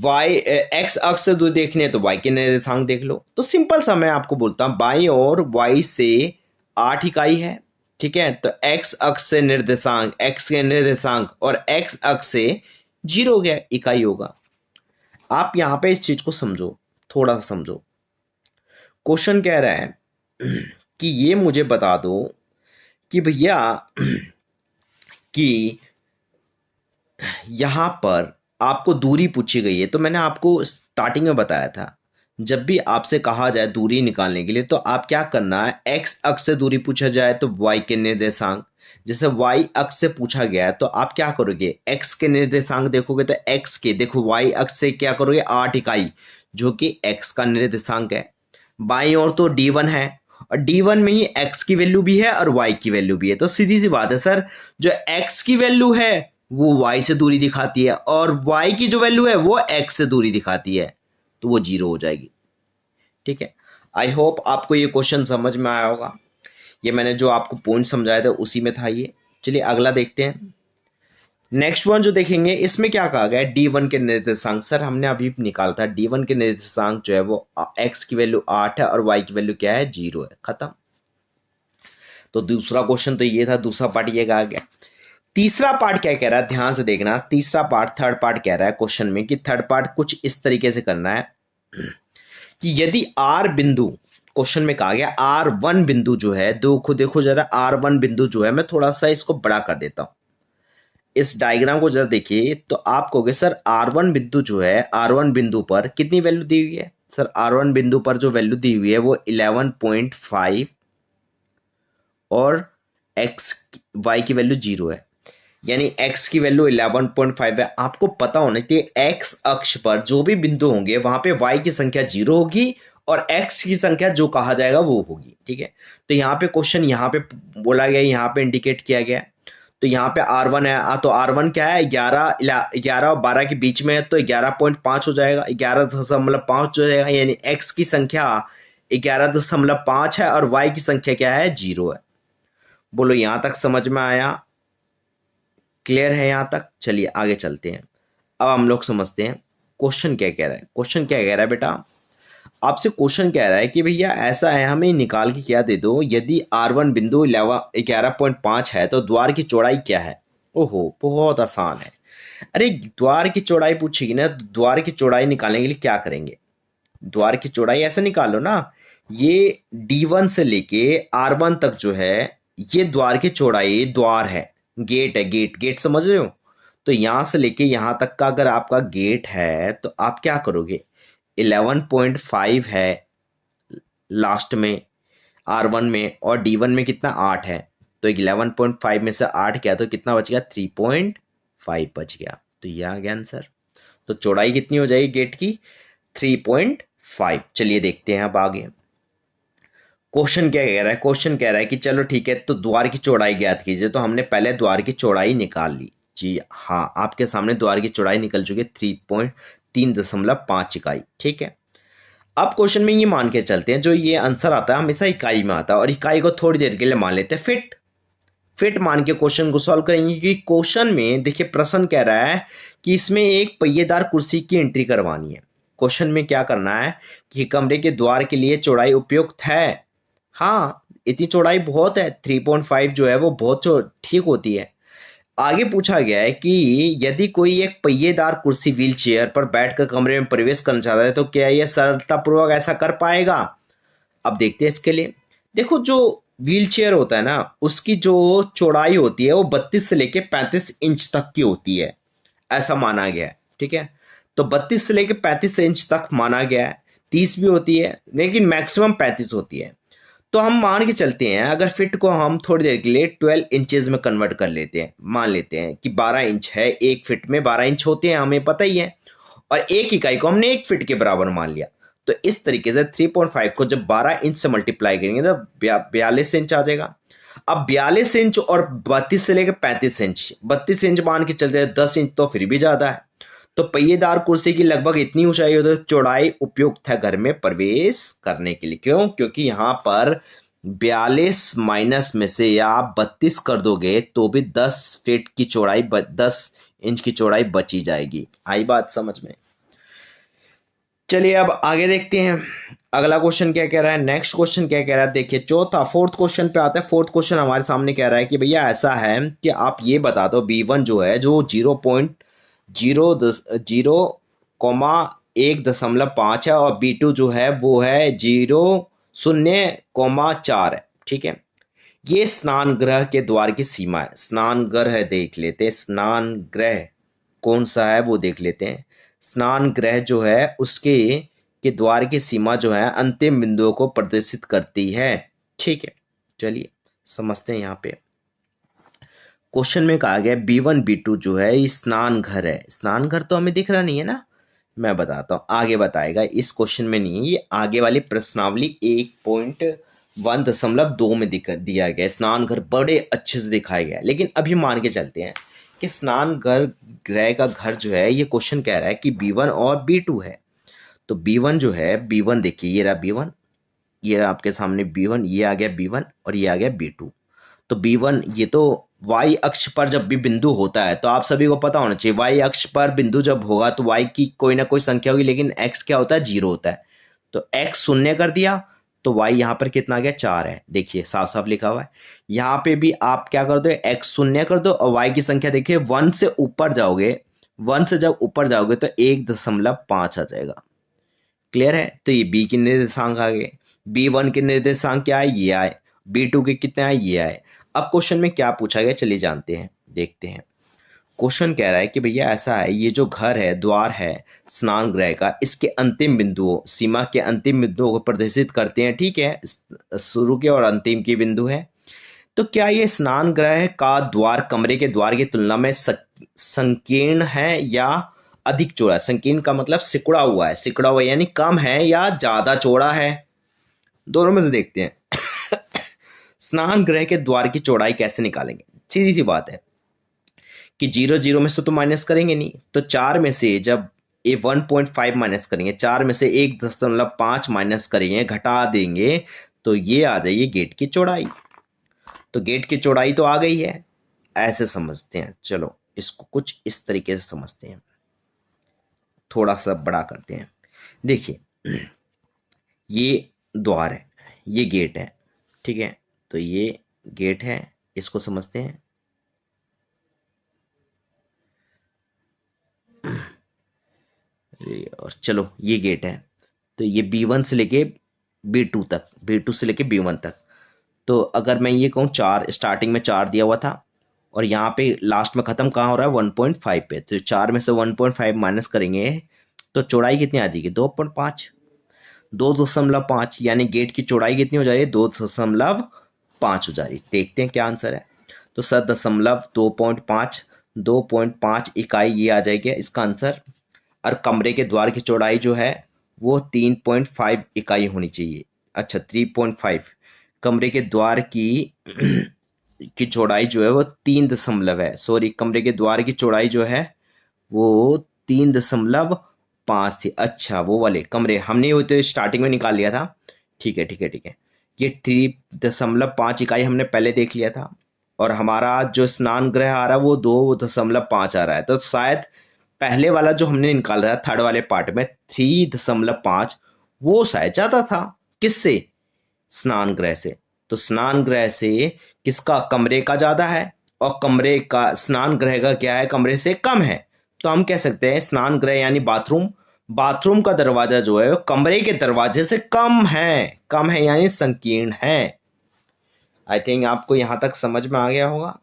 Speaker 1: वाई एक्स अक्ष से दूरी देखनी है तो वाई के निर्देशांक देख लो। तो सिंपल सा मैं आपको बोलता हूं, बाईं ओर वाई से 8 इकाई है, ठीक है, तो एक्स अक्ष से निर्देशांक, एक्स के निर्देशांक और एक्स अक्ष से 0 हो गया, इकाई होगा। आप यहां पे इस चीज को समझो, थोड़ा सा समझो। क्वेश्चन कह रहा है कि ये मुझे बता दो कि भैया कि यहां पर आपको दूरी पूछी गई है। तो मैंने आपको स्टार्टिंग में बताया था, जब भी आपसे कहा जाए दूरी निकालने के लिए तो आप क्या करना है, एक्स अक्ष से दूरी पूछा जाए तो वाई के निर्देशांक, जैसे वाई अक्ष से पूछा गया है तो आप क्या करोगे, एक्स के निर्देशांक देखोगे तो एक्स के देखो वाई अक्ष से क्या करोगे 8 इकाई, जो कि एक्स का निर्देशांक है। बाईं ओर तो D1 है, और D1 में ही एक्स की वैल्यू भी है और वाई की वैल्यू भी है। तो सीधी सी बात है सर, जो एक्स की वैल्यू है वो y से दूरी दिखाती है, और y की जो वैल्यू है वो x से दूरी दिखाती है, तो वो 0 हो जाएगी। ठीक है, आई होप आपको ये क्वेश्चन समझ में आया होगा। ये मैंने जो आपको पॉइंट समझाया था उसी में था ये। चलिए अगला देखते हैं, नेक्स्ट वन जो देखेंगे, इसमें क्या कहा गया है, D1 के निर्देशांक। सर हमने अभी निकाला था, D1 के निर्देशांक जो है वो x की वैल्यू 8 है और y की वैल्यू क्या है 0 है, खत्म। तो दूसरा क्वेश्चन तो ये था, दूसरा पार्ट ये कहा गया। तीसरा पार्ट क्या कह रहा है, ध्यान से देखना। तीसरा पार्ट, थर्ड पार्ट कह रहा है क्वेश्चन में कि थर्ड पार्ट कुछ इस तरीके से करना है कि यदि आर बिंदु, क्वेश्चन में कहा गया R1 बिंदु जो है, देखो जरा R1 बिंदु जो है, मैं थोड़ा सा इसको बड़ा कर देता हूं। इस डायग्राम को जरा देखिए तो आप कहोगे सर R1 बिंदु जो है, R1 बिंदु पर कितनी वैल्यू दी हुई है? सर R1 बिंदु पर जो वैल्यू दी हुई है वो 11.5 और x y की वैल्यू 0 है, यानी x की वैल्यू 11.5 है। आपको पता होना चाहिए x अक्ष पर जो भी बिंदु होंगे वहां पे y की संख्या 0 होगी और x की संख्या जो कहा जाएगा वो होगी, ठीक है। तो यहाँ पे क्वेश्चन यहाँ पे बोला गया, यहाँ पे इंडिकेट किया गया है। तो यहाँ पे R1 है, तो R1 क्या है, 11 और 12 के बीच में है, तो 11.5 हो जाएगा, 11.5 हो जाएगा, यानी x की संख्या 11.5 है और y की संख्या क्या है, 0 है। बोलो यहां तक समझ में आया? क्लियर है यहां तक? चलिए आगे चलते हैं। अब हम लोग समझते हैं क्वेश्चन क्या कह रहा है। क्वेश्चन क्या कह रहा है बेटा, आपसे क्वेश्चन कह रहा है कि भैया ऐसा है, हमें निकाल के क्या दे दो, यदि R1 बिंदु 11.5 है तो द्वार की चौड़ाई क्या है? ओहो बहुत आसान है। अरे द्वार की चौड़ाई पूछेगी ना, तो द्वार की चौड़ाई निकालने के लिए क्या करेंगे? द्वार की चौड़ाई ऐसे निकालो ना, ये D1 से लेके R1 तक जो है ये द्वार की चौड़ाई, द्वार है, गेट है, गेट समझ रहे हो? तो यहां से लेके यहां तक का अगर आपका गेट है तो आप क्या करोगे, 11.5 है लास्ट में R1 में, और D1 में कितना 8 है, तो 11.5 में से 8 क्या, तो कितना बच गया, 3.5 बच गया। तो यह आ गया आंसर। तो चौड़ाई कितनी हो जाएगी गेट की, 3.5। चलिए देखते हैं अब आगे क्वेश्चन क्या कह रहा है। क्वेश्चन कह रहा है कि चलो ठीक है, तो द्वार की चौड़ाई ज्ञात कीजिए। तो हमने पहले द्वार की चौड़ाई निकाल ली जी, हाँ आपके सामने द्वार की चौड़ाई निकल चुकी है 3.5 इकाई, ठीक है। अब क्वेश्चन में ये मान के चलते हैं, जो ये आंसर आता है हमेशा इकाई में आता है, और इकाई को थोड़ी देर के लिए मान लेते हैं फिट मान के क्वेश्चन को सॉल्व करेंगे। क्योंकि क्वेश्चन में देखिए प्रश्न कह रहा है कि इसमें एक पहिएदार कुर्सी की एंट्री करवानी है। क्वेश्चन में क्या करना है कि कमरे के द्वार के लिए चौड़ाई उपयुक्त है, हाँ इतनी चौड़ाई बहुत है, 3.5 जो है वो बहुत ठीक होती है। आगे पूछा गया है कि यदि कोई एक पहिएदार कुर्सी व्हील चेयर पर बैठकर कमरे में प्रवेश करना चाहता है तो क्या यह सरलतापूर्वक ऐसा कर पाएगा? अब देखते हैं इसके लिए। देखो जो व्हील चेयर होता है ना, उसकी जो चौड़ाई होती है वो 32 से लेके 35 इंच तक की होती है, ऐसा माना गया है, ठीक है। तो 32 से लेके 35 इंच तक माना गया है, 30 भी होती है लेकिन मैक्सिमम 35 होती है। तो हम मान के चलते हैं, अगर फिट को हम थोड़ी देर के लिए 12 इंचेस में कन्वर्ट कर लेते हैं, मान लेते हैं कि 12 इंच है, एक फिट में 12 इंच होते हैं, हमें पता ही है, और एक इकाई को हमने एक फिट के बराबर मान लिया। तो इस तरीके से 3.5 को जब 12 इंच से मल्टीप्लाई करेंगे तो 42 इंच आ जाएगा। अब 42 इंच और 32 से लेकर 35 इंच, 32 इंच मान के चलते हैं, 10 इंच तो फिर भी ज्यादा है। तो पहिएदार कुर्सी की लगभग इतनी ऊंचाई हो तो चौड़ाई उपयुक्त है घर में प्रवेश करने के लिए। क्यों? क्योंकि यहां पर 42 माइनस में से आप 32 कर दोगे तो भी 10 फीट की चौड़ाई, 10 इंच की चौड़ाई बची जाएगी। आई बात समझ में? चलिए अब आगे देखते हैं अगला क्वेश्चन क्या कह रहा है। नेक्स्ट क्वेश्चन क्या कह रहा है, देखिए चौथा, फोर्थ क्वेश्चन पे आता है। फोर्थ क्वेश्चन हमारे सामने कह रहा है कि भैया ऐसा है कि आप ये बता दो, B1 जो है जो 0.1.5 है और B2 जो है वो है 0.4 है, ठीक है। ये स्नान गृह के द्वार की सीमा है। स्नान गृह देख लेते हैं, स्नान गृह कौन सा है वो देख लेते हैं। स्नान गृह जो है उसके के द्वार की सीमा जो है अंतिम बिंदुओं को प्रदर्शित करती है, ठीक है। चलिए समझते हैं। यहाँ पे क्वेश्चन में कहा गया B1 B2 जो है ये स्नान घर है। स्नान घर तो हमें दिख रहा नहीं है ना, मैं बताता हूँ, आगे बताएगा, इस क्वेश्चन में नहीं, ये आगे वाली प्रश्नावली 1.1.2 में दिया गया। स्नान घर बड़े अच्छे से दिखाया गया, लेकिन अभी मान के चलते हैं कि स्नान गृह का घर जो है, ये क्वेश्चन कह रहा है कि B1 और B2 है। तो B1 जो है, B1 देखिए ये रहा B1, ये रहा आपके सामने B1, ये आ गया B1 और ये आ गया B2। तो B1 ये तो y अक्ष पर जब भी बिंदु होता है तो आप सभी को पता होना चाहिए, y अक्ष पर बिंदु जब होगा तो y की कोई ना कोई संख्या होगी, लेकिन x क्या होता है, 0 होता है। तो x शून्य कर दिया तो y यहाँ पर कितना आ गया, 4 है। देखिए साफ साफ लिखा हुआ है। यहाँ पे भी आप क्या कर दो, x शून्य कर दो और y की संख्या देखिए 1 से ऊपर जाओगे, 1 से जब ऊपर जाओगे तो 1.5 आ जाएगा। क्लियर है? तो ये बी के निर्देशांक आ गए, B1 के निर्देशांक क्या है, ये आए, B2 के कितने आए, ये आए। अब क्वेश्चन में क्या पूछा गया, चलिए जानते हैं, देखते हैं। क्वेश्चन कह रहा है कि भैया ऐसा है, ये जो घर है, द्वार है स्नान गृह का, इसके अंतिम बिंदुओं, सीमा के अंतिम बिंदुओं को प्रदर्शित करते हैं, ठीक है, शुरू के और अंतिम के बिंदु है। तो क्या ये स्नान गृह का द्वार कमरे के द्वार की तुलना में संकीर्ण है या अधिक चौड़ा? संकीर्ण का मतलब सिकुड़ा हुआ है, सिकुड़ा हुआ यानी कम है या ज्यादा चौड़ा है, दोनों में से देखते हैं। स्नान गृह के द्वार की चौड़ाई कैसे निकालेंगे? सीधी सी बात है कि 0 में से तो माइनस करेंगे नहीं, तो 4 में से जब ये 1.5 माइनस करेंगे, 4 में से 1.5 माइनस करेंगे, घटा देंगे, तो ये आ जाएगी गेट की चौड़ाई। तो गेट की चौड़ाई तो आ गई है, ऐसे समझते हैं। चलो इसको कुछ इस तरीके से समझते हैं, थोड़ा सा बड़ा करते हैं। देखिए ये द्वार है, ये गेट है, ठीक है, तो ये गेट है, इसको समझते हैं। और चलो ये गेट है, तो ये B1 से लेके B2 तक, B2 से लेके B1 तक। तो अगर मैं ये कहूँ 4, स्टार्टिंग में 4 दिया हुआ था और यहाँ पे लास्ट में खत्म कहाँ हो रहा है, 1.5 पे, तो 4 में से 1.5 माइनस करेंगे तो चौड़ाई कितनी आ जाएगी, 2.5, 2.5, यानी गेट की चौड़ाई कितनी हो जा रही है, 2.5 हो जा रही है। देखते हैं क्या आंसर है। तो 7.2.5, 2.5 इकाई ये आ जाएगी इसका आंसर। और कमरे के द्वार की चौड़ाई जो है वो 3.5 इकाई होनी चाहिए। अच्छा 3.5, कमरे के द्वार की चौड़ाई जो है वो 3 है, सॉरी, कमरे के द्वार की चौड़ाई जो है वो 3.5 थी। अच्छा वो वाले कमरे हमने वो तो स्टार्टिंग में निकाल लिया था, ठीक है ठीक है ठीक है। ये 3.5 इकाई हमने पहले देख लिया था, और हमारा जो स्नान गृह आ रहा है वो 2.5 आ रहा है। तो शायद पहले वाला जो हमने निकाला था थर्ड वाले पार्ट में 3.5, वो शायद ज्यादा था। किससे? स्नान गृह से। तो स्नान गृह से किसका, कमरे का ज्यादा है, और कमरे का स्नान गृह का क्या है, कमरे से कम है। तो हम कह सकते हैं स्नान गृह यानी बाथरूम, बाथरूम का दरवाजा जो है वो कमरे के दरवाजे से कम है, कम है यानी संकीर्ण है। आई थिंक आपको यहां तक समझ में आ गया होगा।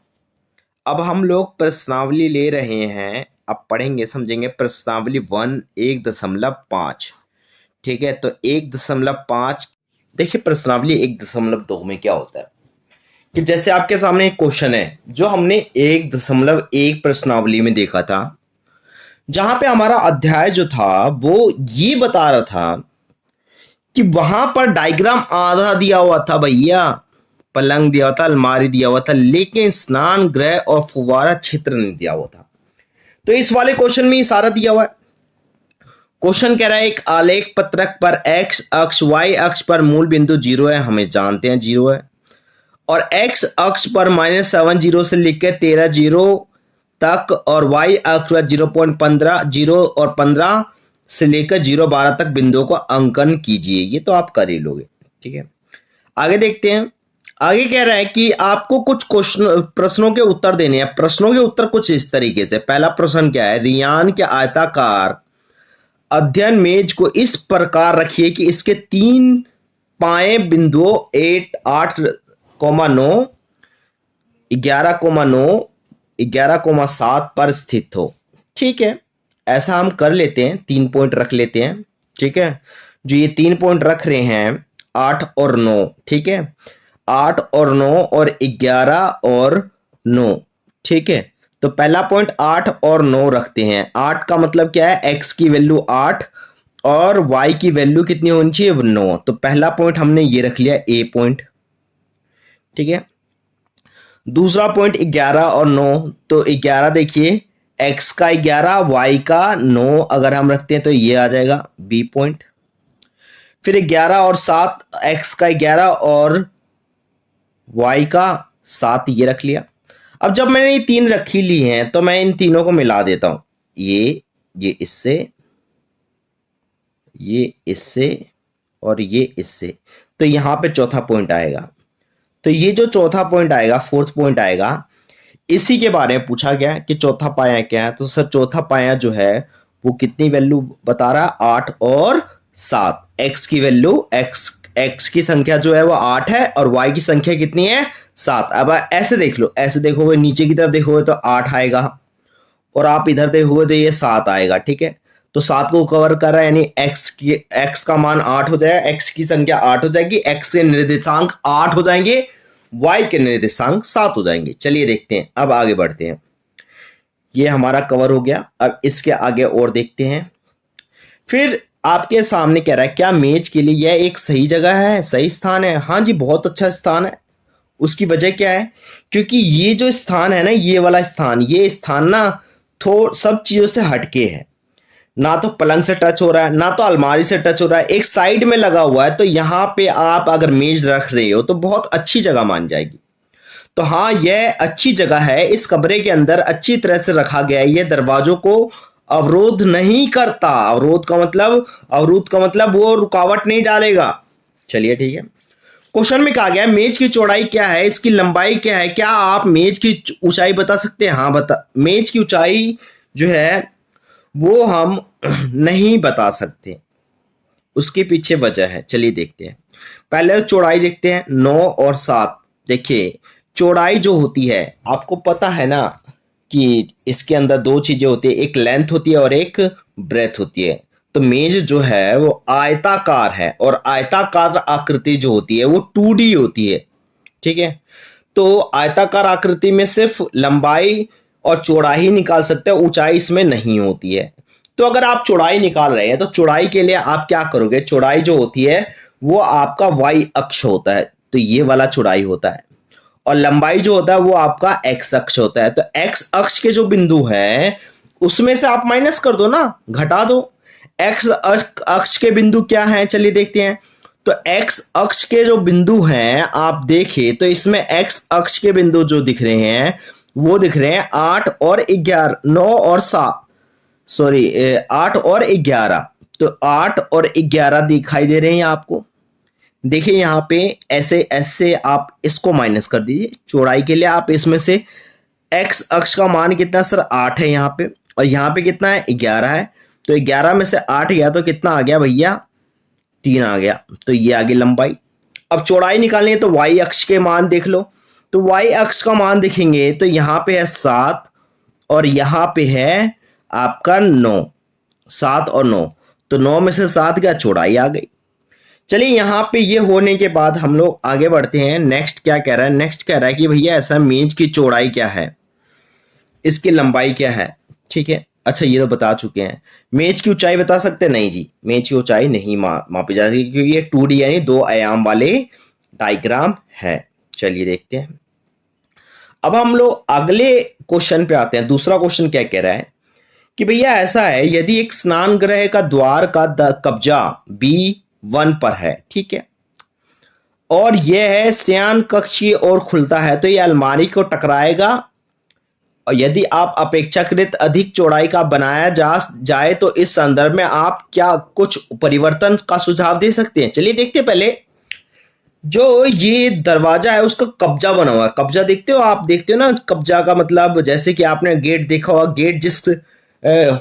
Speaker 1: अब हम लोग प्रश्नावली ले रहे हैं, अब पढ़ेंगे समझेंगे प्रश्नावली 1.5, ठीक है। तो 1.5, देखिए प्रश्नावली 1.2 में क्या होता है कि जैसे आपके सामने एक क्वेश्चन है जो हमने 1.1 प्रश्नावली में देखा था, जहां पे हमारा अध्याय जो था वो ये बता रहा था कि वहां पर डायग्राम आधा दिया हुआ था भैया, पलंग दिया हुआ था, अलमारी दिया हुआ था, लेकिन स्नान गृह और फुवारा क्षेत्र नहीं दिया हुआ था। तो इस वाले क्वेश्चन में इशारा दिया हुआ है। क्वेश्चन कह रहा है एक आलेख पत्रक पर एक्स अक्ष वाई अक्ष पर मूल बिंदु 0 है, हमें जानते हैं 0 है, और एक्स अक्ष पर -70 से लेकर 13 तक, और वाई अक्ष पर 0.15, 0 और 15 से लेकर 0.12 तक बिंदुओं को अंकन कीजिए। ये तो आप कर ही लोगे, ठीक है। आगे देखते हैं। आगे कह रहा है कि आपको कुछ क्वेश्चन प्रश्नों के उत्तर देने हैं। प्रश्नों के उत्तर कुछ इस तरीके से, पहला प्रश्न क्या है, रियान के आयताकार अध्ययन मेज को इस प्रकार रखिए कि इसके 3 पाए बिंदुओं 8,9, 11,9, 11,7 पर स्थित हो। ठीक है, ऐसा हम कर लेते हैं, 3 पॉइंट रख लेते हैं, ठीक है। जो ये 3 पॉइंट रख रहे हैं 8 और 9, ठीक है, 8 और 9 और 11 और 9, ठीक है। तो पहला पॉइंट 8 और 9 रखते हैं। 8 का मतलब क्या है, x की वैल्यू 8 और y की वैल्यू कितनी होनी चाहिए, 9। तो पहला पॉइंट हमने ये रख लिया a पॉइंट, ठीक है। दूसरा पॉइंट 11 और 9, तो 11 देखिए x का 11 y का 9 अगर हम रखते हैं तो ये आ जाएगा b पॉइंट। फिर 11 और 7, x का 11 और y का 7 ये रख लिया। अब जब मैंने ये 3 रखी ली हैं तो मैं इन तीनों को मिला देता हूं, ये इससे, ये इससे और ये इससे, तो यहां पे चौथा पॉइंट आएगा। तो ये जो चौथा पॉइंट आएगा, फोर्थ पॉइंट आएगा, इसी के बारे में पूछा गया कि चौथा पाया क्या है। तो सर चौथा पाया जो है वो कितनी वैल्यू बता रहा है, 8 और 7। x की वैल्यू x की संख्या जो है वो 8 है और y की संख्या कितनी है 7। अब ऐसे देख लो, ऐसे देखोगे नीचे की तरफ देखोगे तो 8 आएगा और आप इधर देखोगे तो ये 7 आएगा। ठीक है, तो 7 को कवर कर रहा है, यानी x का मान 8 हो जाएगा, x की संख्या 8 हो जाएगी, x के निर्देशांक 8 हो जाएंगे, y के निर्देशांक 7 हो जाएंगे। चलिए देखते हैं, अब आगे बढ़ते हैं। ये हमारा कवर हो गया। अब इसके आगे और देखते हैं। फिर आपके सामने कह रहा है क्या मेज के लिए यह एक सही जगह है, सही स्थान है? हाँ जी, बहुत अच्छा स्थान है। उसकी वजह क्या है? क्योंकि ये जो स्थान है ना, ये वाला स्थान, ये स्थान ना सब चीजों से हटके है। ना तो पलंग से टच हो रहा है, ना तो अलमारी से टच हो रहा है, एक साइड में लगा हुआ है। तो यहां पे आप अगर मेज रख रहे हो तो बहुत अच्छी जगह मान जाएगी। तो हाँ, यह अच्छी जगह है। इस कमरे के अंदर अच्छी तरह से रखा गया है। यह दरवाजों को अवरोध नहीं करता। अवरोध का मतलब वो रुकावट नहीं डालेगा। चलिए ठीक है। क्वेश्चन में कहा गया मेज की चौड़ाई क्या है, इसकी लंबाई क्या है? क्या आप मेज की ऊंचाई बता सकते हैं? हाँ बता। मेज की ऊंचाई जो है वो हम नहीं बता सकते, उसके पीछे वजह है। चलिए देखते हैं। पहले चौड़ाई देखते हैं, 9 और 7। देखिए चौड़ाई जो होती है, आपको पता है ना कि इसके अंदर दो चीजें होती है, एक लेंथ होती है और एक ब्रेथ होती है। तो मेज जो है वो आयताकार है और आयताकार आकृति जो होती है वो 2D होती है। ठीक है, तो आयताकार आकृति में सिर्फ लंबाई और चौड़ाई निकाल सकते हैं, ऊंचाई इसमें नहीं होती है। तो अगर आप चौड़ाई निकाल रहे हैं तो चौड़ाई के लिए आप क्या करोगे? चौड़ाई जो होती है वो आपका y अक्ष होता है, तो ये वाला चौड़ाई होता है, और लंबाई जो होता है वो आपका x अक्ष होता है। तो x अक्ष के जो बिंदु है उसमें से आप माइनस कर दो ना, घटा दो। x अक्ष के बिंदु क्या है? चलिए देखते हैं। तो x अक्ष के जो बिंदु हैं आप देखें तो इसमें x अक्ष के बिंदु जो दिख रहे हैं वो दिख रहे हैं 8 और 11, 9 और 7, सॉरी 8 और 11। तो 8 और 11 दिखाई दे रहे हैं आपको। देखिए यहाँ पे ऐसे ऐसे आप इसको माइनस कर दीजिए चौड़ाई के लिए। आप इसमें से x अक्ष का मान कितना सर? 8 है यहाँ पे, और यहाँ पे कितना है? 11 है। तो 11 में से 8 गया तो कितना आ गया भैया? 3 आ गया। तो ये आ गई लंबाई। अब चौड़ाई निकालनी है तो y अक्ष के मान देख लो। तो y अक्ष का मान देखेंगे तो यहाँ पे है 7 और यहाँ पे है आपका 9, 7 और 9। तो 9 में से 7 गया, चौड़ाई आ गई। चलिए यहाँ पे ये होने के बाद हम लोग आगे बढ़ते हैं। नेक्स्ट क्या कह रहा है? नेक्स्ट कह रहा है कि भैया ऐसा मेज की चौड़ाई क्या है, इसकी लंबाई क्या है? ठीक है, अच्छा ये तो बता चुके हैं। मेज की ऊंचाई बता सकते हैं? नहीं जी, मेज की ऊंचाई नहीं मापी जा सकती क्योंकि ये 2D यानी 2 आयाम वाले डायग्राम है। चलिए देखते हैं। अब हम लोग अगले क्वेश्चन पे आते हैं। दूसरा क्वेश्चन क्या कह रहा है कि भैया ऐसा है, यदि एक स्नान गृह का द्वार का कब्जा B1 पर है, ठीक है, और यह है शयन कक्ष की ओर खुलता है, तो यह अलमारी को टकराएगा। और यदि आप अपेक्षाकृत अधिक चौड़ाई का बनाया जाए तो इस संदर्भ में आप क्या कुछ परिवर्तन का सुझाव दे सकते हैं? चलिए देखते हैं। पहले जो ये दरवाजा है उसका कब्जा बना हुआ है। कब्जा देखते हो आप? देखते हो ना कब्जा का मतलब? जैसे कि आपने गेट देखा होगा, गेट जिस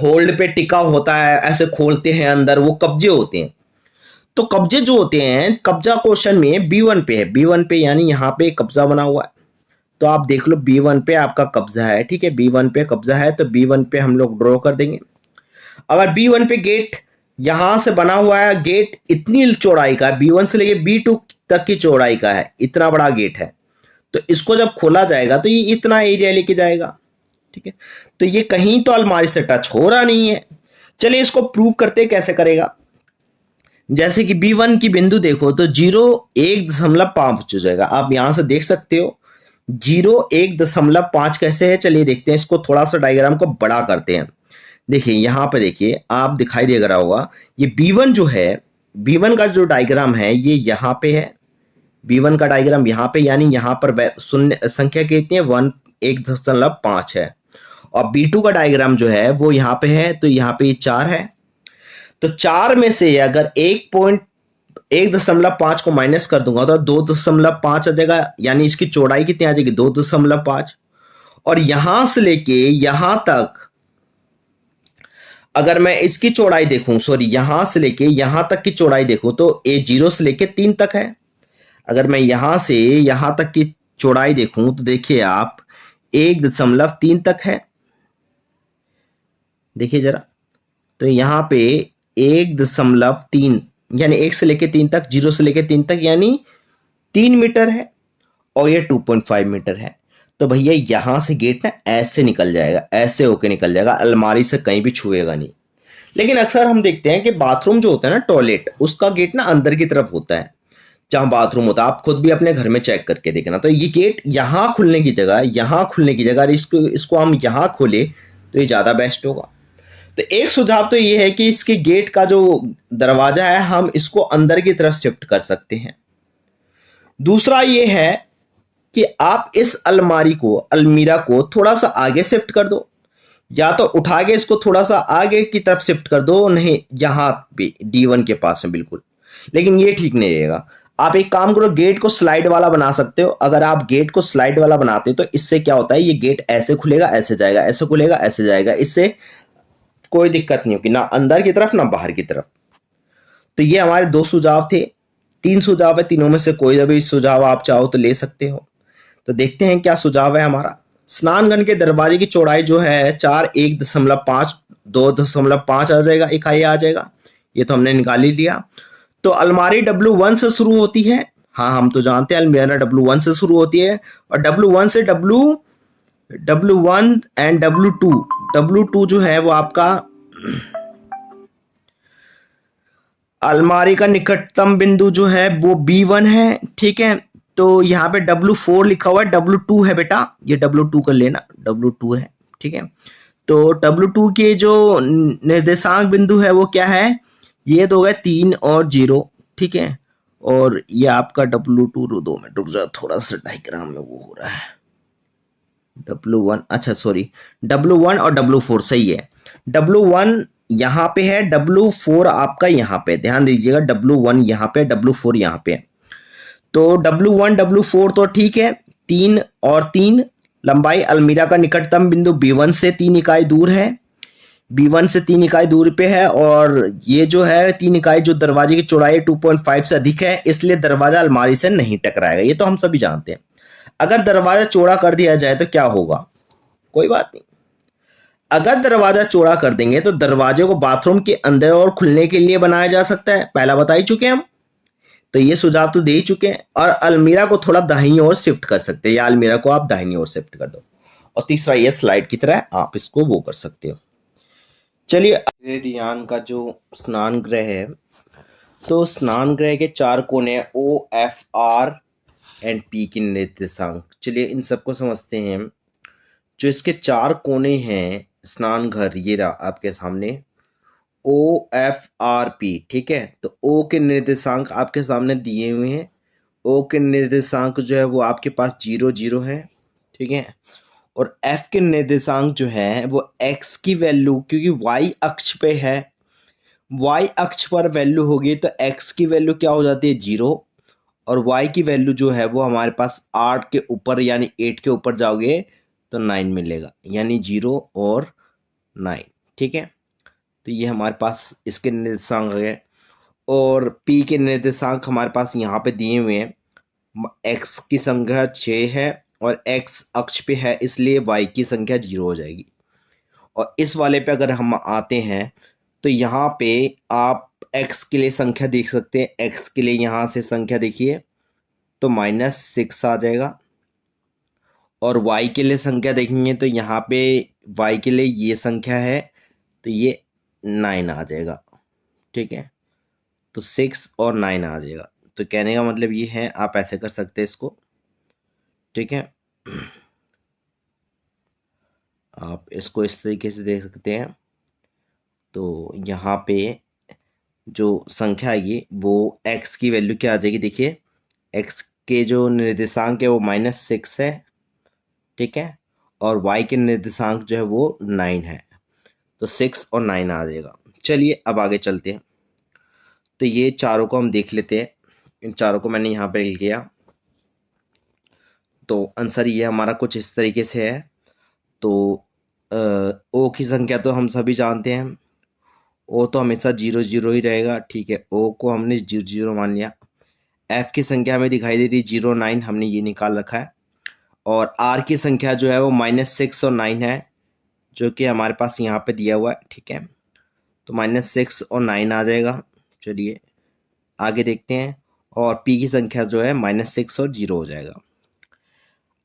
Speaker 1: होल्ड पे टिका होता है, ऐसे खोलते हैं अंदर, वो कब्जे होते हैं। तो कब्जे जो होते हैं, कब्जा क्वेश्चन में B1 पे है, B1 पे यानी यहाँ पे कब्जा बना हुआ है। तो आप देख लो B1 पे आपका कब्जा है, ठीक है, B1 पे कब्जा है, तो B1 पे हम लोग ड्रॉ कर देंगे। अगर B1 पे गेट यहां से बना हुआ है, गेट इतनी चौड़ाई का है, B1 से लेके B2 तक की चौड़ाई का है, इतना बड़ा गेट है, तो इसको जब खोला जाएगा तो ये इतना एरिया लेके जाएगा। ठीक है, तो ये कहीं तो अलमारी से टच हो रहा नहीं है। चलिए इसको प्रूव करते, कैसे करेगा? जैसे कि B1 की बिंदु देखो तो 0.1.5 हो जाएगा। आप यहां से देख सकते हो 0.1.5 कैसे है। चलिए देखते हैं, इसको थोड़ा सा डायग्राम को बड़ा करते हैं। देखिए यहाँ पे, देखिए आप दिखाई दे रहा होगा, ये B1 जो है, B1 का जो डायग्राम है ये यहाँ पे है। B1 का डायग्राम यहाँ पे, यानी यहाँ पर शून्य संख्या कितनी है? 1.5 है। और B2 का डायग्राम जो है वो यहाँ पे है, तो यहाँ पे ये 4 है। तो 4 में से अगर 1.5 को माइनस कर दूंगा तो 2.5 आ जाएगा, यानी इसकी चौड़ाई कितनी आ जाएगी? 2.5। और यहां से लेके यहां तक अगर मैं इसकी चौड़ाई देखूं, सॉरी यहां से लेके यहां तक की चौड़ाई देखूं तो ये 0 से लेके 3 तक है। अगर मैं यहां से यहां तक की चौड़ाई देखूं तो देखिए आप 1.3 तक है। देखिए जरा, तो यहां पे 1.3 यानी 1 से लेके 3 तक, 0 से लेके 3 तक यानी 3 मीटर है और ये 2.5 मीटर है। तो भैया यहां से गेट ना ऐसे निकल जाएगा, ऐसे होके निकल जाएगा, अलमारी से कहीं भी छुएगा नहीं। लेकिन अक्सर हम देखते हैं कि बाथरूम जो होता है ना, टॉयलेट, उसका गेट ना अंदर की तरफ होता है, जहां बाथरूम होता है। आप खुद भी अपने घर में चेक करके देखना। तो ये गेट यहां खुलने की जगह, यहां खुलने की जगह इसको इसको हम यहां खोले तो ये ज्यादा बेस्ट होगा। तो एक सुझाव तो ये है कि इसके गेट का जो दरवाजा है हम इसको अंदर की तरफ शिफ्ट कर सकते हैं। दूसरा ये है कि आप इस अलमीरा को थोड़ा सा आगे शिफ्ट कर दो, या तो उठा के इसको थोड़ा सा आगे की तरफ शिफ्ट कर दो, नहीं यहां पे D1 के पास में बिल्कुल, लेकिन ये ठीक नहीं रहेगा। आप एक काम करो, गेट को स्लाइड वाला बना सकते हो। अगर आप गेट को स्लाइड वाला बनाते हो तो इससे क्या होता है, ये गेट ऐसे खुलेगा ऐसे जाएगा, ऐसे खुलेगा ऐसे जाएगा, इससे कोई दिक्कत नहीं होगी, ना अंदर की तरफ ना बाहर की तरफ। तो ये हमारे 2 सुझाव थे। 3 सुझाव है, तीनों में से कोई भी सुझाव आप चाहो तो ले सकते हो। तो देखते हैं क्या सुझाव है हमारा। स्नानघर के दरवाजे की चौड़ाई जो है 4, 1.5, 2.5 आ जाएगा, इकाई आ जाएगा। ये तो हमने निकाल ही लिया। तो अलमारी W1 से शुरू होती है। हाँ, हम तो जानते हैं अलमीरा W1 से शुरू होती है, और W1 से W1 एंड W2 जो है वो आपका अलमारी का निकटतम बिंदु जो है वो B1 है। ठीक है, तो यहाँ पे W4 लिखा हुआ है, W2 है बेटा, ये W2 कर लेना, W2 है। ठीक है, तो W2 के जो निर्देशांक बिंदु है वो क्या है, ये तो हो गए 3 और 0। ठीक है, और ये आपका W2, 2 मिनट रुक जा, थोड़ा सा डायग्राम में वो हो रहा है। W1, अच्छा सॉरी, W1 और W4 सही है। W1 यहाँ पे है, W4 आपका यहाँ पे, ध्यान दीजिएगा, W1 यहाँ पे, W4 यहाँ पे। तो W1 W4 तो ठीक है, 3 और 3 लंबाई अलमीरा का निकटतम बिंदु B1 से 3 इकाई दूर है, B1 से 3 इकाई दूर पे है, और ये जो है 3 इकाई जो दरवाजे की चौड़ाई 2.5 से अधिक है, इसलिए दरवाजा अलमारी से नहीं टकराएगा। ये तो हम सभी जानते हैं। अगर दरवाजा चौड़ा कर दिया जाए तो क्या होगा, कोई बात नहीं। अगर दरवाजा चौड़ा कर देंगे तो दरवाजे को बाथरूम के अंदर और खुलने के लिए बनाया जा सकता है, पहला बता ही चुके हैं हम। तो ये सुझाव तो दे ही चुके हैं। और अलमीरा को थोड़ा दाहिनी ओर शिफ्ट कर सकते हैं, या अलमीरा को आप दाहिनी ओर शिफ्ट कर दो। और तीसरा ये स्लाइड की तरह आप इसको वो कर सकते हो। चलिए, रियान का जो स्नान गृह है, तो स्नान गृह के 4 कोने OFR&P के निर्देशांक, चलिए इन सबको समझते हैं। जो इसके 4 कोने हैं स्नान घर, ये रहा आपके सामने OFRP। ठीक है, तो O के निर्देशांक आपके सामने दिए हुए हैं। O के निर्देशांक जो है वो आपके पास 0, 0 है। ठीक है, और F के निर्देशांक जो है वो X की वैल्यू, क्योंकि Y अक्ष पे है, Y अक्ष पर वैल्यू होगी तो X की वैल्यू क्या हो जाती है, 0, और Y की वैल्यू जो है वो हमारे पास 8 के ऊपर यानी 8 के ऊपर जाओगे तो 9 मिलेगा, यानी 0 और 9। ठीक है, तो ये हमारे पास इसके निर्देशांक है। और P के निर्देशांक हमारे पास यहाँ पे दिए हुए हैं। X की संख्या 6 है और X अक्ष पे है, इसलिए Y की संख्या 0 हो जाएगी। और इस वाले पे अगर हम आते हैं तो यहाँ पे आप X के लिए संख्या देख सकते हैं। X के लिए यहाँ से संख्या देखिए तो -6 आ जाएगा, और Y के लिए संख्या देखेंगे तो यहाँ पे Y के लिए ये संख्या है तो ये 9 आ जाएगा। ठीक है, तो 6 और 9 आ जाएगा। तो कहने का मतलब ये है, आप ऐसे कर सकते हैं इसको। ठीक है, आप इसको इस तरीके से देख सकते हैं। तो यहाँ पे जो संख्या आएगी वो x की वैल्यू क्या आ जाएगी, देखिए x के जो निर्देशांक है वो -6 है। ठीक है, और y के निर्देशांक जो है वो 9 है, तो 6 और 9 आ जाएगा। चलिए अब आगे चलते हैं। तो ये चारों को हम देख लेते हैं। इन चारों को मैंने यहाँ पे लिख लिया। तो आंसर ये हमारा कुछ इस तरीके से है। तो ओ की संख्या तो हम सभी जानते हैं, ओ तो हमेशा 0 0 ही रहेगा, ठीक है। ओ को हमने 0 0 मान लिया। एफ की संख्या हमें दिखाई दे रही है 0 9, हमने ये निकाल रखा है। और आर की संख्या जो है वो -6 और 9 है, जो कि हमारे पास यहाँ पे दिया हुआ है, ठीक है। तो -6 और 9 आ जाएगा। चलिए आगे देखते हैं। और पी की संख्या जो है -6 और 0 हो जाएगा।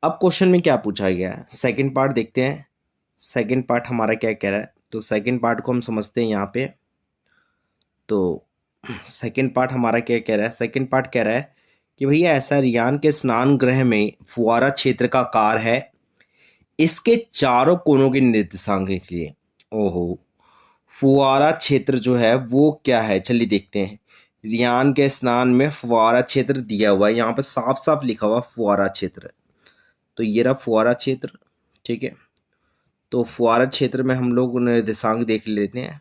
Speaker 1: अब क्वेश्चन में क्या पूछा गया है, सेकंड पार्ट देखते हैं। सेकंड पार्ट हमारा क्या कह रहा है, तो सेकंड पार्ट को हम समझते हैं यहाँ पे। तो सेकंड पार्ट हमारा क्या कह रहा है, सेकंड पार्ट कह रहा है कि भैया ऐसा रियान के स्नान गृह में फुआरा क्षेत्र का आकार है, इसके चारों कोनों के निर्देशांक के लिए। ओहो, फुआरा क्षेत्र जो है वो क्या है, चलिए देखते हैं। रियान के स्नान में फुआरा क्षेत्र दिया हुआ है, यहाँ पे साफ साफ लिखा हुआ फुआरा क्षेत्र। तो ये रहा फुआरा क्षेत्र, ठीक है। तो फुआरा क्षेत्र में हम लोग निर्देशांक देख लेते हैं।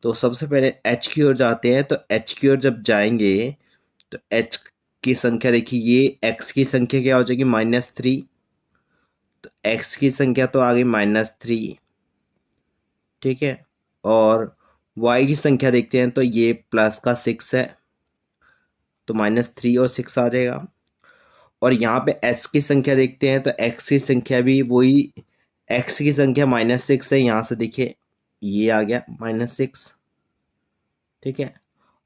Speaker 1: तो सबसे पहले एच की ओर जाते हैं, तो एच की ओर जब जाएंगे तो एच की संख्या देखिए, ये एक्स की संख्या क्या हो जाएगी -3। तो एक्स की संख्या तो आ गई -3, ठीक है। और वाई की संख्या देखते हैं, तो ये +6 है, तो -3 और 6 आ जाएगा। और यहाँ पे एक्स की संख्या देखते हैं, तो एक्स की संख्या भी वही, एक्स की संख्या -6 है, यहाँ से देखिए ये आ गया -6, ठीक है।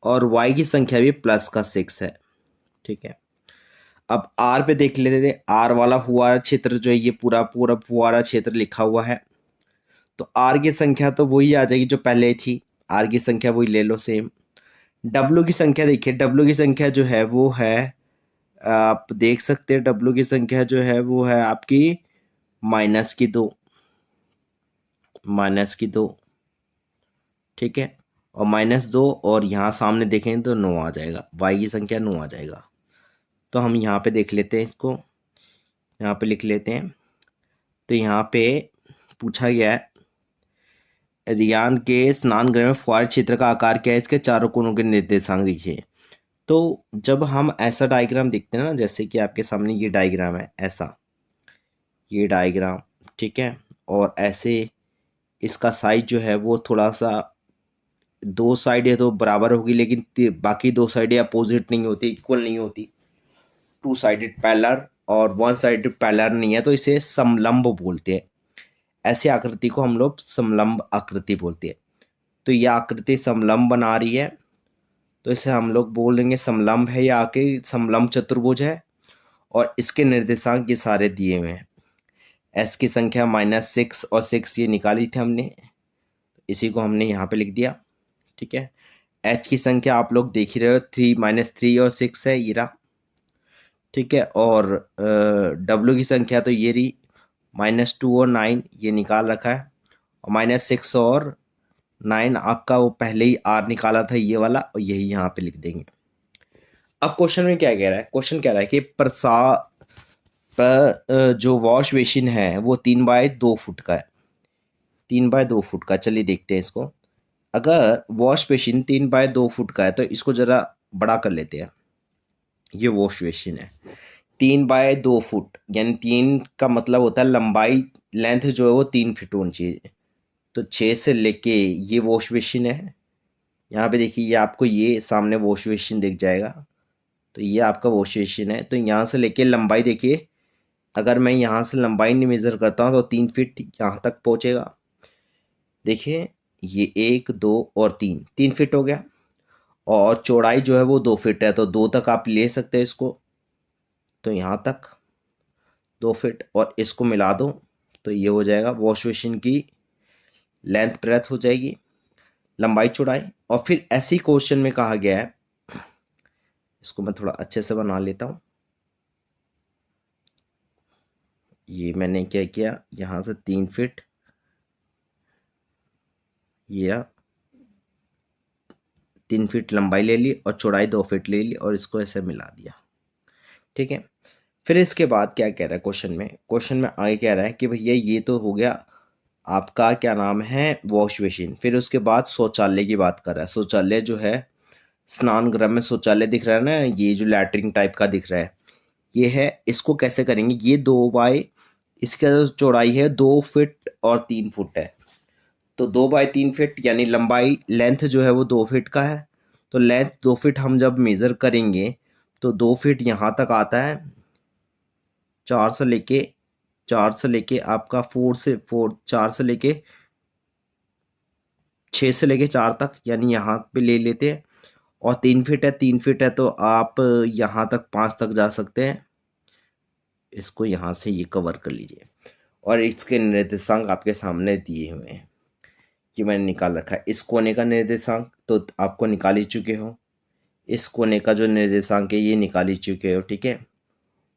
Speaker 1: और y की संख्या भी +6 है, ठीक है। अब r पे देख लेते थे, r वाला फुआरा क्षेत्र जो है ये पूरा पूरा फुआरा क्षेत्र लिखा हुआ है। तो r की संख्या तो वही आ जाएगी जो पहले थी, r की संख्या वही ले लो सेम। w की संख्या देखिए, w की संख्या जो है वो है, आप देख सकते हैं w की संख्या जो है वो है आपकी -2, -2, ठीक है। और -2, और यहाँ सामने देखें तो 9 आ जाएगा, y की संख्या 9 आ जाएगा। तो हम यहाँ पे देख लेते हैं, इसको यहाँ पे लिख लेते हैं। तो यहाँ पे पूछा गया है, रियान के स्नान गृह में फुआर क्षेत्र का आकार क्या है, इसके चारों कोनों के निर्देशांक देखिए। तो जब हम ऐसा डायग्राम देखते हैं ना, जैसे कि आपके सामने ये डायग्राम है, ऐसा ये डायग्राम, ठीक है। और ऐसे इसका साइज जो है वो थोड़ा सा, दो साइडें तो बराबर होगी, लेकिन बाकी दो साइडें अपोजिट नहीं होती, इक्वल नहीं होती। टू साइडेड पैरेलल और वन साइडेड पैरेलल नहीं है, तो इसे समलंब बोलते हैं। ऐसे आकृति को हम लोग समलंब आकृति बोलते हैं। तो यह आकृति समलंब बना रही है, तो इसे हम लोग बोल देंगे समलंब है, या आके समलंब चतुर्भुज है। और इसके निर्देशांक ये सारे दिए हुए हैं। एस की संख्या -6 और 6 ये निकाली थी हमने, इसी को हमने यहाँ पे लिख दिया, ठीक है। एच की संख्या आप लोग देख ही रहे हो, 3 और 6 है, ये रहा, ठीक है। और डब्ल्यू की संख्या तो ये रही, -2 और 9 ये निकाल रखा है। और -6 और 9 आपका वो पहले ही आर निकाला था ये वाला, और यही यहाँ पे लिख देंगे। अब क्वेश्चन में क्या कह रहा है, क्वेश्चन कह रहा है कि जो वॉश बेसिन है वो 3 बाय 2 फुट का है, 3 बाय 2 फुट का। चलिए देखते हैं इसको। अगर वॉश बेसिन 3 बाय 2 फुट का है, तो इसको जरा बड़ा कर लेते हैं। ये वॉश बेसिन है 3 बाय 2 फुट, यानी 3 का मतलब होता है लंबाई, लेंथ जो है वो 3 फीट होनी चाहिए। तो 6 से लेके ये वॉश बेसिन है, यहाँ पे देखिए ये आपको ये सामने वॉश बेसिन दिख जाएगा। तो ये आपका वॉश बेसिन है, तो यहाँ से लेके लंबाई देखिए, अगर मैं यहाँ से लंबाई नहीं मेज़र करता हूँ तो 3 फीट यहाँ तक पहुँचेगा। देखिए ये 1 2 और 3, 3 फीट हो गया। और चौड़ाई जो है वो 2 फीट है, तो 2 तक आप ले सकते हैं इसको। तो यहाँ तक 2 फीट, और इसको मिला दो तो ये हो जाएगा वॉश बेसिन की लेंथ ब्रेथ हो जाएगी, लंबाई चौड़ाई। और फिर ऐसी क्वेश्चन में कहा गया है, इसको मैं थोड़ा अच्छे से बना लेता हूँ। ये मैंने क्या किया, यहाँ से 3 फीट, ये 3 फीट लंबाई ले ली और चौड़ाई 2 फीट ले ली, और इसको ऐसे मिला दिया, ठीक है। फिर इसके बाद क्या कह रहा है क्वेश्चन में, क्वेश्चन में आगे कह रहा है कि भैया ये तो हो गया आपका क्या नाम है वॉश बेसिन। फिर उसके बाद शौचालय की बात कर रहा है। शौचालय जो है, स्नान गृह में शौचालय दिख रहा है ना, ये जो लैट्रिन टाइप का दिख रहा है, ये है। इसको कैसे करेंगे, ये 2 बाय, इसका जो चौड़ाई है 2 फीट और 3 फुट है, तो 2/3 फीट यानी लंबाई लेंथ जो है वो 2 फीट का है। तो लेंथ 2 फीट हम जब मेज़र करेंगे तो 2 फीट यहाँ तक आता है। 4 से लेके आपका 6 से लेके 4 तक, यानी यहाँ पे ले लेते हैं। और 3 फीट है तो आप यहाँ तक 5 तक जा सकते हैं। इसको यहाँ से ये कवर कर लीजिए और इसके निर्देशांक आपके सामने दिए हुए हैं कि मैंने निकाल रखा है। इस कोने का निर्देशांक तो आपको निकाल ही चुके हो, इस कोने का जो निर्देशांक है ये निकाल ही चुके हो, ठीक है।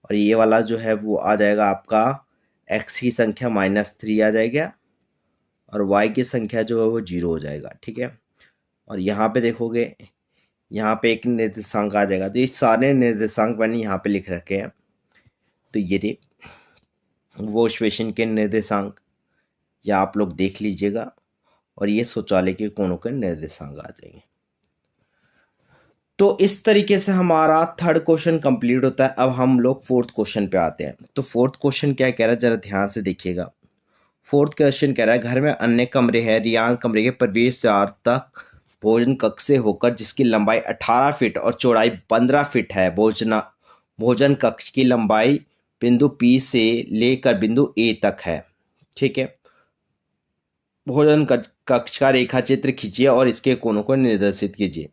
Speaker 1: और ये वाला जो है वो आ जाएगा आपका x की संख्या -3 आ जाएगा और y की संख्या जो है वो 0 हो जाएगा, ठीक है। और यहाँ पे देखोगे, यहाँ पे एक निर्देशांक आ जाएगा। तो ये सारे निर्देशांक मैंने यहाँ पे लिख रखे हैं। तो ये रे वो श्वेशन के निर्देशांक या आप लोग देख लीजिएगा और ये शौचालय के कोणों के निर्देशांक आ जाएंगे। तो इस तरीके से हमारा थर्ड क्वेश्चन कंप्लीट होता है। अब हम लोग फोर्थ क्वेश्चन पे आते हैं। तो फोर्थ क्वेश्चन क्या कह रहा है, जरा ध्यान से देखिएगा। फोर्थ क्वेश्चन कह रहा है, घर में अन्य कमरे हैं, रियान कमरे के प्रवेश द्वार तक भोजन कक्ष से होकर जिसकी लंबाई 18 फीट और चौड़ाई 15 फीट है। भोजन कक्ष की लंबाई बिंदु P से लेकर बिंदु A तक है, ठीक है। भोजन कक्ष का रेखा चित्र खींचिए और इसके कोणों को निर्देशित कीजिए।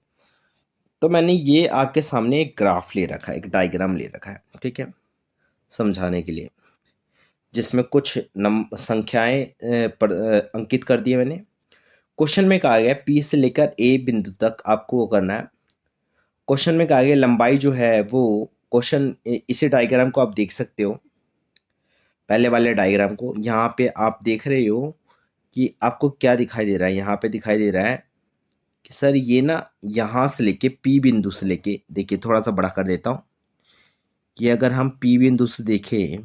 Speaker 1: तो मैंने ये आपके सामने एक ग्राफ ले रखा है, एक डायग्राम ले रखा है, ठीक है, समझाने के लिए, जिसमें कुछ संख्याएं अंकित कर दिए मैंने। क्वेश्चन में कहा गया P से लेकर A बिंदु तक आपको वो करना है। क्वेश्चन में कहा गया लंबाई जो है वो, क्वेश्चन इसी डायग्राम को आप देख सकते हो, पहले वाले डायग्राम को। यहाँ पे आप देख रहे हो कि आपको क्या दिखाई दे रहा है। यहाँ पे दिखाई दे रहा है कि सर ये ना यहाँ से लेके P बिंदु से लेके, देखिए थोड़ा सा बड़ा कर देता हूँ कि अगर हम P बिंदु से देखें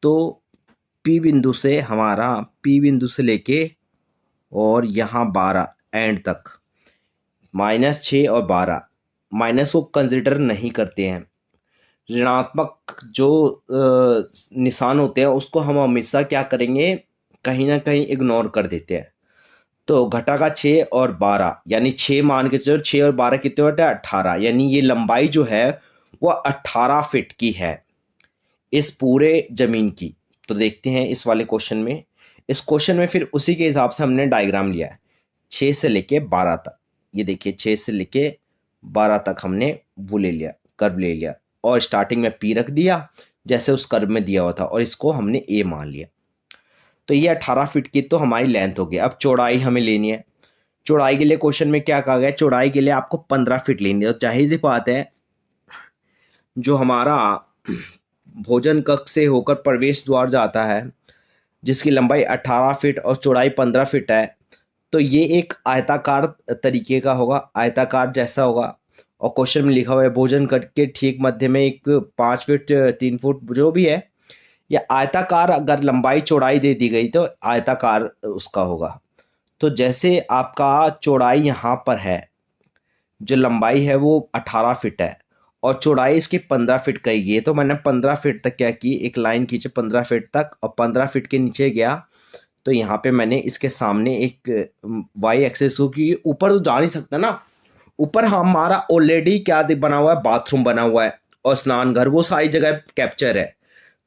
Speaker 1: तो P बिंदु से हमारा P बिंदु से लेके और यहाँ 12 एंड तक, -6 और 12, माइनस को कंसिडर नहीं करते हैं। ऋणात्मक जो निशान होते हैं उसको हम हमेशा क्या करेंगे, कहीं ना कहीं इग्नोर कर देते हैं। तो घटा का 6 और 12 यानी 6 मान के चलो, 6 और 12 कितने होते हैं, 18, यानी ये लंबाई जो है वो 18 फीट की है इस पूरे जमीन की। तो देखते हैं इस वाले क्वेश्चन में। इस क्वेश्चन में फिर उसी के हिसाब से हमने डायग्राम लिया है 6 से लेके 12 तक। ये देखिए 6 से लेके 12 तक हमने वो ले लिया, कर्व ले लिया और स्टार्टिंग में P रख दिया जैसे उस कर्व में दिया हुआ था और इसको हमने A मान लिया। तो ये 18 फीट की तो हमारी लेंथ हो गई। अब चौड़ाई हमें लेनी है। चौड़ाई के लिए क्वेश्चन में क्या कहा गया, चौड़ाई के लिए आपको 15 फीट लेनी है। तो जाहिर सी बात है जो हमारा भोजन कक्ष से होकर प्रवेश द्वार जाता है जिसकी लंबाई 18 फीट और चौड़ाई 15 फीट है, तो ये एक आयताकार तरीके का होगा, आयताकार जैसा होगा। और क्वेश्चन में लिखा हुआ है भोजन कक्ष के ठीक मध्य में एक 5 फीट 3 फुट जो भी है, या आयताकार अगर लंबाई चौड़ाई दे दी गई तो आयताकार उसका होगा। तो जैसे आपका चौड़ाई यहाँ पर है, जो लंबाई है वो 18 फीट है और चौड़ाई इसकी 15 फीट कही गई है, तो मैंने 15 फीट तक क्या की, एक लाइन खींचे 15 फीट तक और 15 फीट के नीचे गया। तो यहाँ पे मैंने इसके सामने एक वाई एक्सेस को, क्योंकि ऊपर तो जा नहीं सकता ना, ऊपर हमारा ऑलरेडी क्या बना हुआ है, बाथरूम बना हुआ है और स्नान घर, वो सारी जगह कैप्चर है।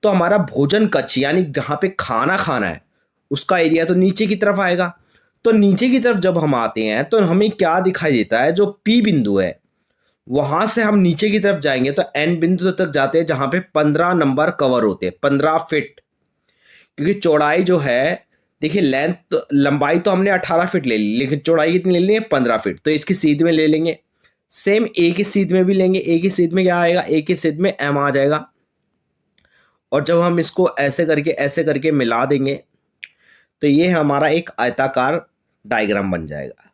Speaker 1: तो हमारा भोजन कक्ष यानी जहाँ पे खाना खाना है उसका एरिया तो नीचे की तरफ आएगा। तो नीचे की तरफ जब हम आते हैं तो हमें क्या दिखाई देता है, जो P बिंदु है वहां से हम नीचे की तरफ जाएंगे तो N बिंदु तक जाते हैं जहां पे 15 नंबर कवर होते हैं, 15 फीट। क्योंकि चौड़ाई जो है, देखिए लेंथ लंबाई तो हमने 18 फीट ले ली, लेकिन चौड़ाई कितनी ले ली है, 15 फीट। तो इसकी सीध में ले लेंगे, सेम A की सीध में भी लेंगे। A की सीध में क्या आएगा, A की सीध में M आ जाएगा। और जब हम इसको ऐसे करके मिला देंगे तो ये हमारा एक आयताकार डायग्राम बन जाएगा।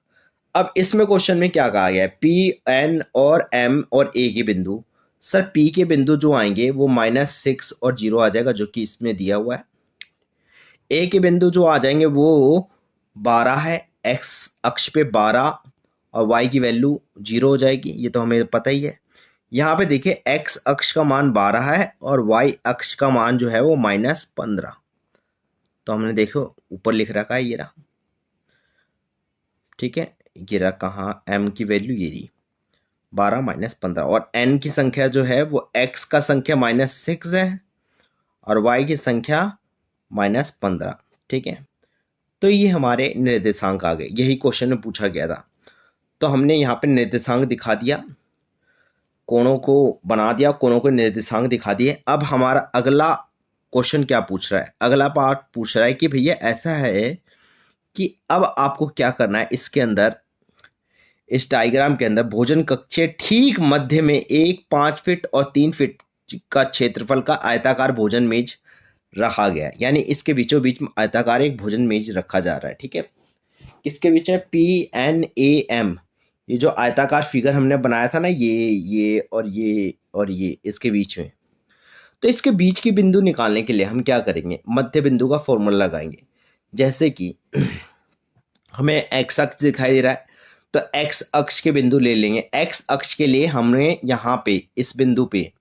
Speaker 1: अब इसमें क्वेश्चन में क्या कहा गया है, P, N और M और A के बिंदु। सर P के बिंदु जो आएंगे वो -6 और 0 आ जाएगा, जो कि इसमें दिया हुआ है। A के बिंदु जो आ जाएंगे वो 12 है, x अक्ष पे 12 और y की वैल्यू 0 हो जाएगी, ये तो हमें पता ही है। यहाँ पे देखिए x अक्ष का मान 12 है और y अक्ष का मान जो है वो -15। तो हमने देखो ऊपर लिख रखा है ये रहा। ठीक है, ये रहा कहाँ, m की वैल्यू ये रही 12 माइनस 15, और n की संख्या जो है वो x का संख्या -6 है और y की संख्या -15। ठीक है, तो ये हमारे निर्देशांक आ गए, यही क्वेश्चन में पूछा गया था। तो हमने यहाँ पे निर्देशांक दिखा दिया, कोणों को बना दिया, कोणों को निर्देशांक दिखा दिए। अब हमारा अगला क्वेश्चन क्या पूछ रहा है, अगला पार्ट पूछ रहा है कि भैया ऐसा है कि अब आपको क्या करना है, इसके अंदर इस डायग्राम के अंदर भोजन कक्ष ठीक मध्य में एक 5 फीट और 3 फीट का क्षेत्रफल का आयताकार भोजन मेज रखा गया है, यानी इसके बीचों बीच में आयताकार एक भोजन मेज रखा जा रहा है। ठीक है, किसके बीच में, PNAM, ये जो आयताकार फिगर हमने बनाया था ना, ये और ये और ये, इसके बीच में। तो इसके बीच की बिंदु निकालने के लिए हम क्या करेंगे, मध्य बिंदु का फॉर्मूला लगाएंगे। जैसे कि हमें एक्स अक्ष दिखाई दे रहा है, तो एक्स अक्ष के बिंदु ले लेंगे। एक्स अक्ष के लिए हमने यहाँ पे इस बिंदु पे,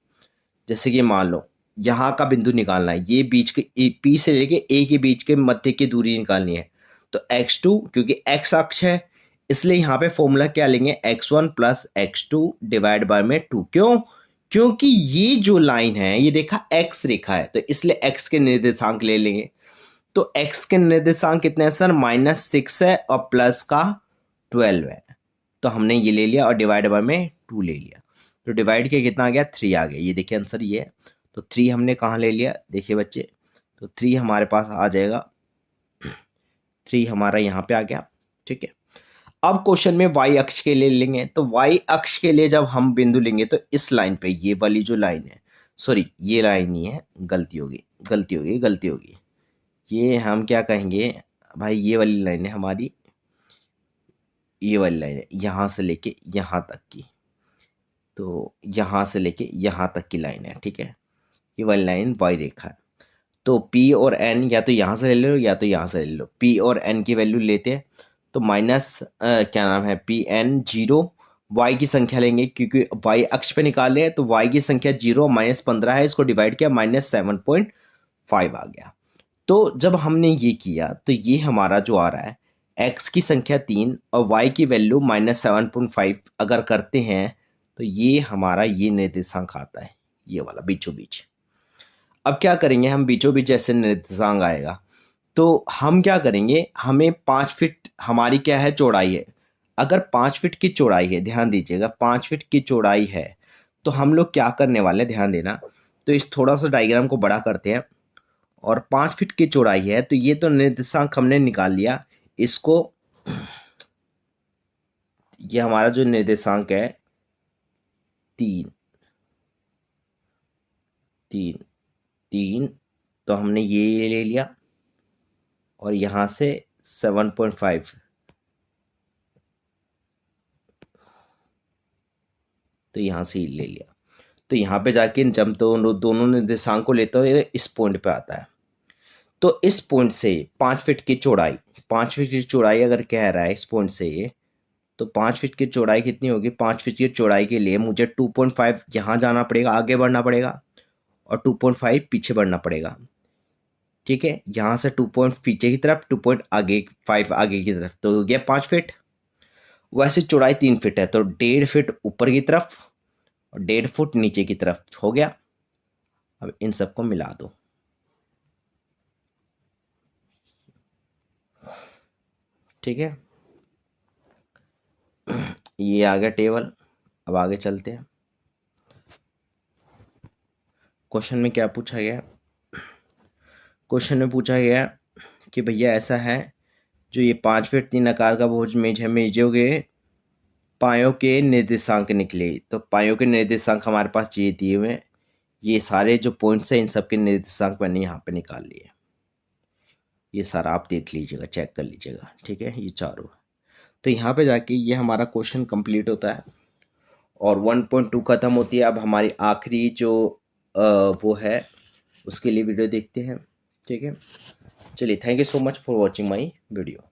Speaker 1: जैसे कि मान लो यहाँ का बिंदु निकालना है, ये बीच के P से लेके A के बीच के मध्य की दूरी निकालनी है। तो x2, क्योंकि x अक्ष है इसलिए यहाँ पे फॉर्मूला क्या लेंगे, x1 plus x2 divide by में 2। क्यों, क्योंकि ये जो लाइन है ये रेखा x रेखा है, तो इसलिए x के निर्देशांक ले लेंगे। तो x के निर्देशांक कितने हैं सर, -6 है और प्लस का 12 है, तो हमने ये ले लिया और डिवाइड बाय में 2 ले लिया। तो डिवाइड के कितना आ गया, 3 आ गया। ये देखिए आंसर ये है। तो 3 हमने कहाँ ले लिया, देखिए बच्चे, तो 3 हमारे पास आ जाएगा, 3 हमारा यहाँ पे आ गया। ठीक है, अब क्वेश्चन में y अक्ष के लिए लेंगे। तो y अक्ष के लिए जब हम बिंदु लेंगे तो इस लाइन पे, ये वाली जो लाइन है, सॉरी ये लाइन नहीं है, गलती होगी, ये हम क्या कहेंगे भाई, ये वाली लाइन है हमारी, ये वाली लाइन है यहाँ से लेके यहाँ तक की, तो यहाँ से लेके यहाँ तक की लाइन है। ठीक है, ये वाली लाइन y रेखा है। तो P और N या तो यहाँ से ले लो या तो यहाँ से ले लो। P और N की वैल्यू लेते हैं, तो माइनस क्या नाम है, PN 0, y की संख्या लेंगे क्योंकि y अक्ष पे निकाले हैं, तो y की संख्या 0 -15 है, इसको डिवाइड किया -7.5 आ गया। तो जब हमने ये किया तो ये हमारा जो आ रहा है, x की संख्या 3 और y की वैल्यू -7.5 अगर करते हैं तो ये हमारा ये निर्देशांक आता है, ये वाला बीचों बीच। अब क्या करेंगे हम, बीचों बीच जैसे निर्देशांक आएगा तो हम क्या करेंगे, हमें 5 फीट हमारी क्या है, चौड़ाई है। अगर 5 फीट की चौड़ाई है, ध्यान दीजिएगा 5 फीट की चौड़ाई है, तो हम लोग क्या करने वाले, ध्यान देना। तो इस थोड़ा सा डायग्राम को बड़ा करते हैं, और 5 फीट की चौड़ाई है, तो ये तो निर्देशांक हमने निकाल लिया। इसको, ये हमारा जो निर्देशांक है 3, तो हमने ये ले लिया, और यहाँ से 7.5, तो यहाँ से ले लिया। तो यहाँ पे जाके जब दोनों निर्देशांक को लेते हो, इस पॉइंट पे आता है। तो इस पॉइंट से 5 फीट की चौड़ाई, 5 फीट की चौड़ाई अगर कह रहा है इस पॉइंट से, तो 5 फीट की चौड़ाई कितनी होगी, 5 फीट की चौड़ाई के लिए मुझे 2.5 यहाँ जाना पड़ेगा, आगे बढ़ना पड़ेगा, और 2.5 पीछे बढ़ना पड़ेगा। ठीक है, यहाँ से 2 पॉइंट पीछे की तरफ, 2 पॉइंट आगे 5 आगे की तरफ, तो हो गया 5 फीट। वैसे चौड़ाई 3 फीट है, तो 1.5 फीट ऊपर की तरफ और 1.5 फुट नीचे की तरफ हो गया। अब इन सबको मिला दो, ठीक है, ये आ गया टेबल। अब आगे चलते हैं, क्वेश्चन में क्या पूछा गया। क्वेश्चन में पूछा गया कि भैया ऐसा है, जो ये 5 फीट 3 आकार का भोज मेज है, मेजों के पायों के निर्देशांक निकले। तो पायों के निर्देशांक हमारे पास ये दिए हुए हैं, ये सारे जो पॉइंट्स हैं इन सब के निर्देशांक मैंने यहाँ पे निकाल लिए। ये सारा आप देख लीजिएगा, चेक कर लीजिएगा, ठीक है, ये चारों। तो यहाँ पे जाके ये हमारा क्वेश्चन कंप्लीट होता है और 1.2 खत्म होती है। अब हमारी आखिरी जो वो है उसके लिए वीडियो देखते हैं, ठीक है। चलिए, thank you so much for watching my video.